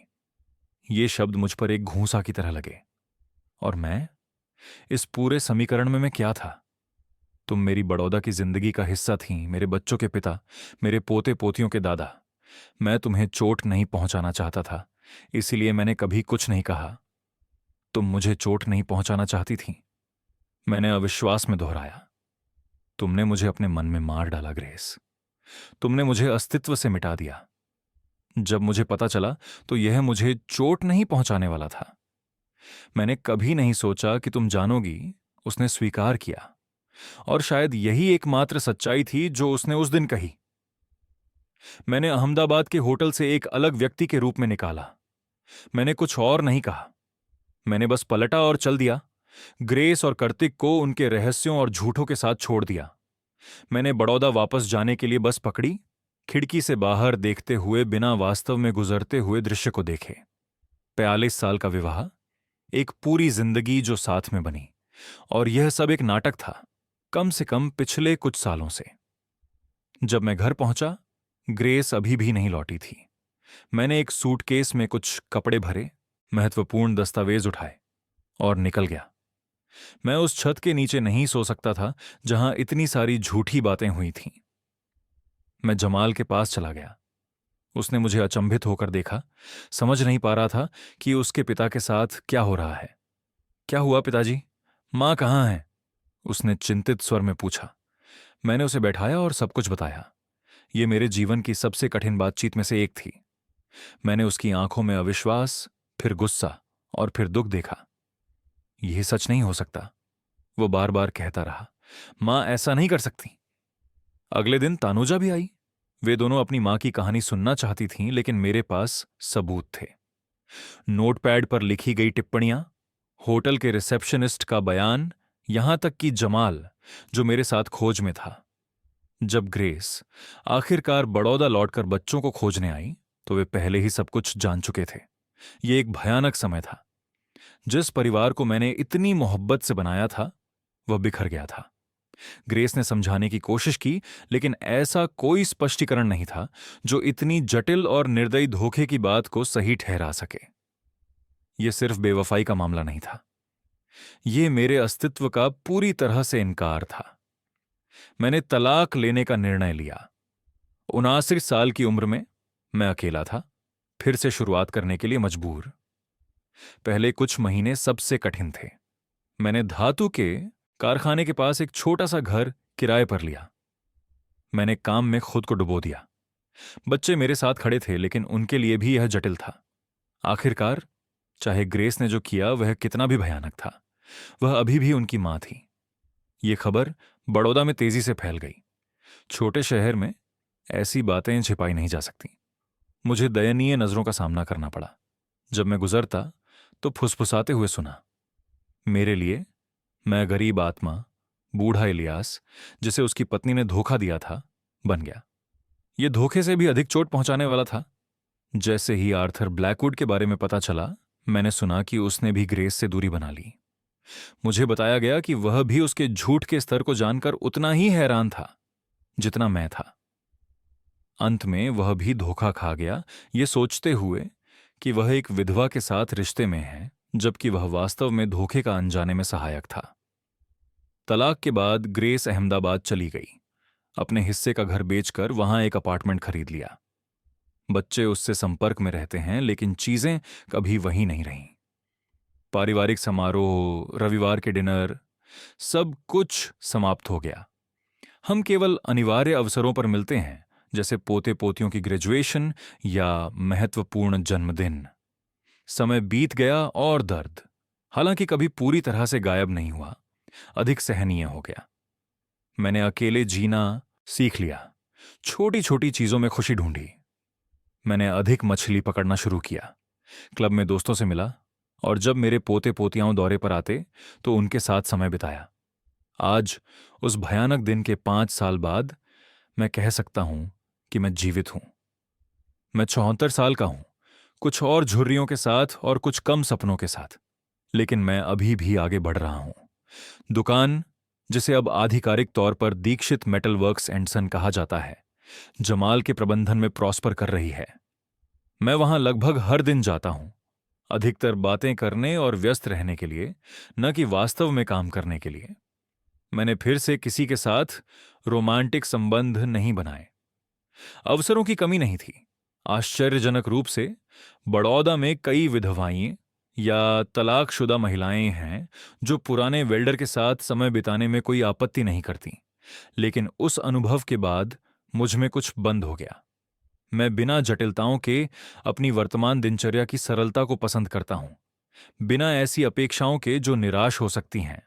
ये शब्द मुझ पर एक घूंसा की तरह लगे। और मैं, इस पूरे समीकरण में मैं क्या था? तुम मेरी बड़ौदा की जिंदगी का हिस्सा थीं, मेरे बच्चों के पिता, मेरे पोते पोतियों के दादा। मैं तुम्हें चोट नहीं पहुंचाना चाहता था, इसीलिए मैंने कभी कुछ नहीं कहा। तुम मुझे चोट नहीं पहुंचाना चाहती थीं। मैंने अविश्वास में दोहराया। तुमने मुझे अपने मन में मार डाला ग्रेस। तुमने मुझे अस्तित्व से मिटा दिया। जब मुझे पता चला तो यह मुझे चोट नहीं पहुंचाने वाला था। मैंने कभी नहीं सोचा कि तुम जानोगी। उसने स्वीकार किया। और शायद यही एकमात्र सच्चाई थी जो उसने उस दिन कही। मैंने अहमदाबाद के होटल से एक अलग व्यक्ति के रूप में निकाला। मैंने कुछ और नहीं कहा। मैंने बस पलटा और चल दिया। ग्रेस और कार्तिक को उनके रहस्यों और झूठों के साथ छोड़ दिया। मैंने बड़ौदा वापस जाने के लिए बस पकड़ी। खिड़की से बाहर देखते हुए बिना वास्तव में गुजरते हुए दृश्य को देखे। 42 साल का विवाह, एक पूरी जिंदगी जो साथ में बनी, और यह सब एक नाटक था, कम से कम पिछले कुछ सालों से। जब मैं घर पहुंचा, ग्रेस अभी भी नहीं लौटी थी। मैंने एक सूटकेस में कुछ कपड़े भरे, महत्वपूर्ण दस्तावेज उठाए और निकल गया। मैं उस छत के नीचे नहीं सो सकता था जहां इतनी सारी झूठी बातें हुई थीं। मैं जमाल के पास चला गया। उसने मुझे अचंभित होकर देखा। समझ नहीं पा रहा था कि उसके पिता के साथ क्या हो रहा है। क्या हुआ पिताजी? मां कहाँ है? उसने चिंतित स्वर में पूछा। मैंने उसे बैठाया और सब कुछ बताया। ये मेरे जीवन की सबसे कठिन बातचीत में से एक थी। मैंने उसकी आंखों में अविश्वास, फिर गुस्सा और फिर दुख देखा। यह सच नहीं हो सकता, वो बार बार कहता रहा। मां ऐसा नहीं कर सकती। अगले दिन तानुजा भी आई। वे दोनों अपनी मां की कहानी सुनना चाहती थीं, लेकिन मेरे पास सबूत थे। नोटपैड पर लिखी गई टिप्पणियां, होटल के रिसेप्शनिस्ट का बयान, यहां तक कि जमाल, जो मेरे साथ खोज में था। जब ग्रेस आखिरकार बड़ौदा लौटकर बच्चों को खोजने आई, तो वे पहले ही सब कुछ जान चुके थे। ये एक भयानक समय था। जिस परिवार को मैंने इतनी मोहब्बत से बनाया था, वह बिखर गया था। ग्रेस ने समझाने की कोशिश की, लेकिन ऐसा कोई स्पष्टीकरण नहीं था जो इतनी जटिल और निर्दयी धोखे की बात को सही ठहरा सके। यह सिर्फ बेवफाई का मामला नहीं था। ये मेरे अस्तित्व का पूरी तरह से इनकार था। मैंने तलाक लेने का निर्णय लिया। 79 साल की उम्र में मैं अकेला था, फिर से शुरुआत करने के लिए मजबूर। पहले कुछ महीने सबसे कठिन थे। मैंने धातु के कारखाने के पास एक छोटा सा घर किराए पर लिया। मैंने काम में खुद को डुबो दिया। बच्चे मेरे साथ खड़े थे, लेकिन उनके लिए भी यह जटिल था। आखिरकार, चाहे ग्रेस ने जो किया वह कितना भी भयानक था, वह अभी भी उनकी मां थी। ये खबर बड़ौदा में तेजी से फैल गई। छोटे शहर में ऐसी बातें छिपाई नहीं जा सकती। मुझे दयनीय नजरों का सामना करना पड़ा। जब मैं गुजरता तो फुसफुसाते हुए सुना, मेरे लिए मैं गरीब आत्मा, बूढ़ा इलियास, जिसे उसकी पत्नी ने धोखा दिया था, बन गया। यह धोखे से भी अधिक चोट पहुंचाने वाला था। जैसे ही आर्थर ब्लैकवुड के बारे में पता चला, मैंने सुना कि उसने भी ग्रेस से दूरी बना ली। मुझे बताया गया कि वह भी उसके झूठ के स्तर को जानकर उतना ही हैरान था जितना मैं था। अंत में वह भी धोखा खा गया, ये सोचते हुए कि वह एक विधवा के साथ रिश्ते में है, जबकि वह वास्तव में धोखे का अनजाने में सहायक था। तलाक के बाद ग्रेस अहमदाबाद चली गई। अपने हिस्से का घर बेचकर वहां एक अपार्टमेंट खरीद लिया। बच्चे उससे संपर्क में रहते हैं, लेकिन चीजें कभी वही नहीं रहीं। पारिवारिक समारोह, रविवार के डिनर, सब कुछ समाप्त हो गया। हम केवल अनिवार्य अवसरों पर मिलते हैं, जैसे पोते पोतियों की ग्रेजुएशन या महत्वपूर्ण जन्मदिन। समय बीत गया और दर्द, हालांकि कभी पूरी तरह से गायब नहीं हुआ, अधिक सहनीय हो गया। मैंने अकेले जीना सीख लिया, छोटी छोटी चीजों में खुशी ढूंढी। मैंने अधिक मछली पकड़ना शुरू किया, क्लब में दोस्तों से मिला, और जब मेरे पोते पोतियां दौरे पर आते तो उनके साथ समय बिताया। आज, उस भयानक दिन के 5 साल बाद, मैं कह सकता हूं कि मैं जीवित हूं। मैं 74 साल का हूं, कुछ और झुर्रियों के साथ और कुछ कम सपनों के साथ, लेकिन मैं अभी भी आगे बढ़ रहा हूं। दुकान, जिसे अब आधिकारिक तौर पर दीक्षित मेटल वर्क्स एंड सन कहा जाता है, जमाल के प्रबंधन में प्रॉस्पर कर रही है। मैं वहां लगभग हर दिन जाता हूं, अधिकतर बातें करने और व्यस्त रहने के लिए, न कि वास्तव में काम करने के लिए। मैंने फिर से किसी के साथ रोमांटिक संबंध नहीं बनाए। अवसरों की कमी नहीं थी। आश्चर्यजनक रूप से बड़ौदा में कई विधवाएं या तलाकशुदा महिलाएं हैं जो पुराने वेल्डर के साथ समय बिताने में कोई आपत्ति नहीं करती। लेकिन उस अनुभव के बाद मुझ में कुछ बंद हो गया। मैं बिना जटिलताओं के अपनी वर्तमान दिनचर्या की सरलता को पसंद करता हूं, बिना ऐसी अपेक्षाओं के जो निराश हो सकती हैं।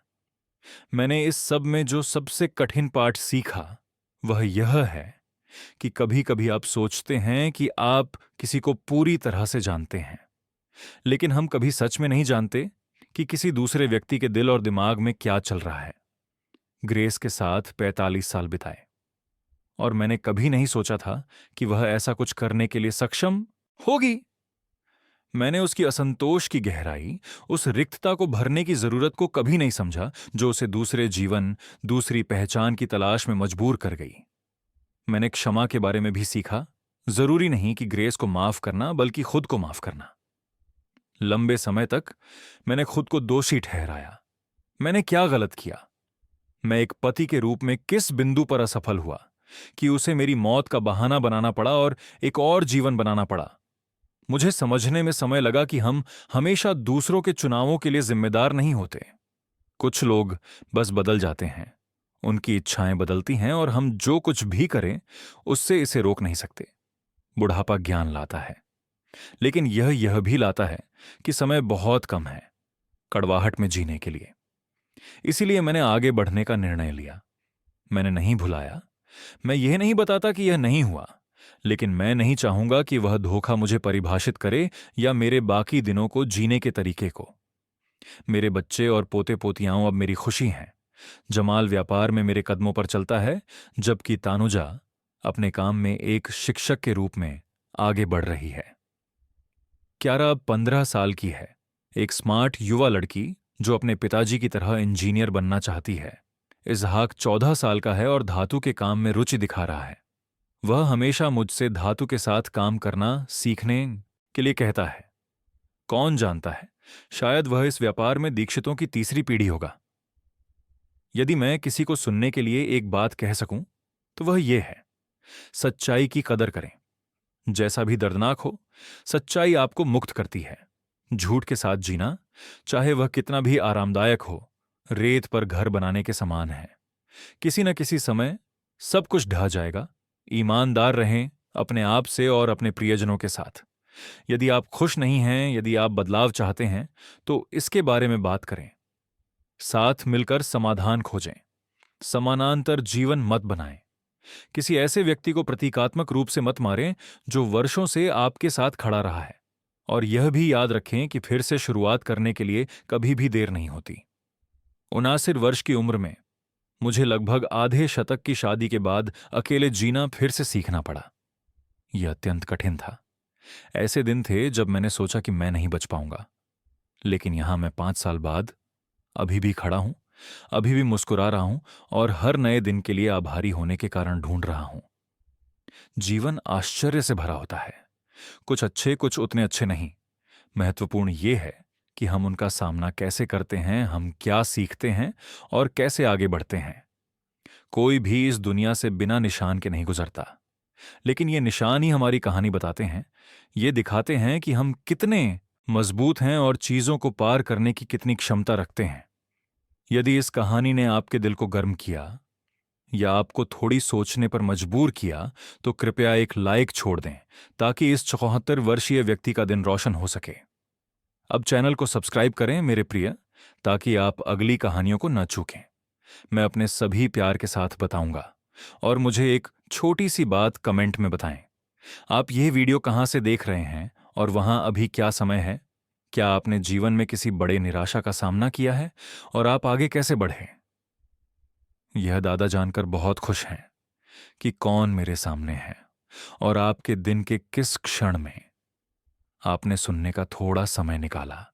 मैंने इस सब में जो सबसे कठिन पाठ सीखा वह यह है कि कभी कभी आप सोचते हैं कि आप किसी को पूरी तरह से जानते हैं, लेकिन हम कभी सच में नहीं जानते कि किसी दूसरे व्यक्ति के दिल और दिमाग में क्या चल रहा है। ग्रेस के साथ 45 साल बिताए, और मैंने कभी नहीं सोचा था कि वह ऐसा कुछ करने के लिए सक्षम होगी। मैंने उसकी असंतोष की गहराई, उस रिक्तता को भरने की जरूरत को कभी नहीं समझा जो उसे दूसरे जीवन, दूसरी पहचान की तलाश में मजबूर कर गई। मैंने क्षमा के बारे में भी सीखा। जरूरी नहीं कि ग्रेस को माफ करना, बल्कि खुद को माफ करना। लंबे समय तक मैंने खुद को दोषी ठहराया। मैंने क्या गलत किया? मैं एक पति के रूप में किस बिंदु पर असफल हुआ कि उसे मेरी मौत का बहाना बनाना पड़ा और एक और जीवन बनाना पड़ा? मुझे समझने में समय लगा कि हम हमेशा दूसरों के चुनावों के लिए जिम्मेदार नहीं होते। कुछ लोग बस बदल जाते हैं, उनकी इच्छाएं बदलती हैं, और हम जो कुछ भी करें उससे इसे रोक नहीं सकते। बुढ़ापा ज्ञान लाता है, लेकिन यह भी लाता है कि समय बहुत कम है कड़वाहट में जीने के लिए। इसीलिए मैंने आगे बढ़ने का निर्णय लिया। मैंने नहीं भुलाया। मैं यह नहीं बताता कि यह नहीं हुआ, लेकिन मैं नहीं चाहूंगा कि वह धोखा मुझे परिभाषित करे या मेरे बाकी दिनों को जीने के तरीके को। मेरे बच्चे और पोते पोतियां अब मेरी खुशी हैं। जमाल व्यापार में मेरे कदमों पर चलता है, जबकि तानुजा अपने काम में एक शिक्षक के रूप में आगे बढ़ रही है। क्यारा अब 15 साल की है, एक स्मार्ट युवा लड़की जो अपने पिताजी की तरह इंजीनियर बनना चाहती है। इजहाक 14 साल का है और धातु के काम में रुचि दिखा रहा है। वह हमेशा मुझसे धातु के साथ काम करना सीखने के लिए कहता है। कौन जानता है, शायद वह इस व्यापार में दीक्षितों की तीसरी पीढ़ी होगा। यदि मैं किसी को सुनने के लिए एक बात कह सकूं तो वह यह है, सच्चाई की कदर करें। जैसा भी दर्दनाक हो, सच्चाई आपको मुक्त करती है। झूठ के साथ जीना, चाहे वह कितना भी आरामदायक हो, रेत पर घर बनाने के समान है। किसी न किसी समय सब कुछ ढह जाएगा। ईमानदार रहें अपने आप से और अपने प्रियजनों के साथ। यदि आप खुश नहीं हैं, यदि आप बदलाव चाहते हैं, तो इसके बारे में बात करें। साथ मिलकर समाधान खोजें। समानांतर जीवन मत बनाएं। किसी ऐसे व्यक्ति को प्रतीकात्मक रूप से मत मारें जो वर्षों से आपके साथ खड़ा रहा है। और यह भी याद रखें कि फिर से शुरुआत करने के लिए कभी भी देर नहीं होती। 79 वर्ष की उम्र में मुझे लगभग आधे शतक की शादी के बाद अकेले जीना फिर से सीखना पड़ा। यह अत्यंत कठिन था। ऐसे दिन थे जब मैंने सोचा कि मैं नहीं बच पाऊंगा। लेकिन यहां मैं 5 साल बाद अभी भी खड़ा हूं, अभी भी मुस्कुरा रहा हूं और हर नए दिन के लिए आभारी होने के कारण ढूंढ रहा हूं। जीवन आश्चर्य से भरा होता है, कुछ अच्छे, कुछ उतने अच्छे नहीं। महत्वपूर्ण यह है कि हम उनका सामना कैसे करते हैं, हम क्या सीखते हैं और कैसे आगे बढ़ते हैं। कोई भी इस दुनिया से बिना निशान के नहीं गुजरता, लेकिन ये निशान ही हमारी कहानी बताते हैं। ये दिखाते हैं कि हम कितने मजबूत हैं और चीजों को पार करने की कितनी क्षमता रखते हैं। यदि इस कहानी ने आपके दिल को गर्म किया या आपको थोड़ी सोचने पर मजबूर किया, तो कृपया एक लाइक छोड़ दें ताकि इस 74 वर्षीय व्यक्ति का दिन रोशन हो सके। अब चैनल को सब्सक्राइब करें मेरे प्रिय, ताकि आप अगली कहानियों को न चूकें। मैं अपने सभी प्यार के साथ बताऊंगा। और मुझे एक छोटी सी बात कमेंट में बताएं। आप यह वीडियो कहां से देख रहे हैं और वहां अभी क्या समय है? क्या आपने जीवन में किसी बड़े निराशा का सामना किया है और आप आगे कैसे बढ़े? यह दादा जानकर बहुत खुश हैं कि कौन मेरे सामने है और आपके दिन के किस क्षण में आपने सुनने का थोड़ा समय निकाला।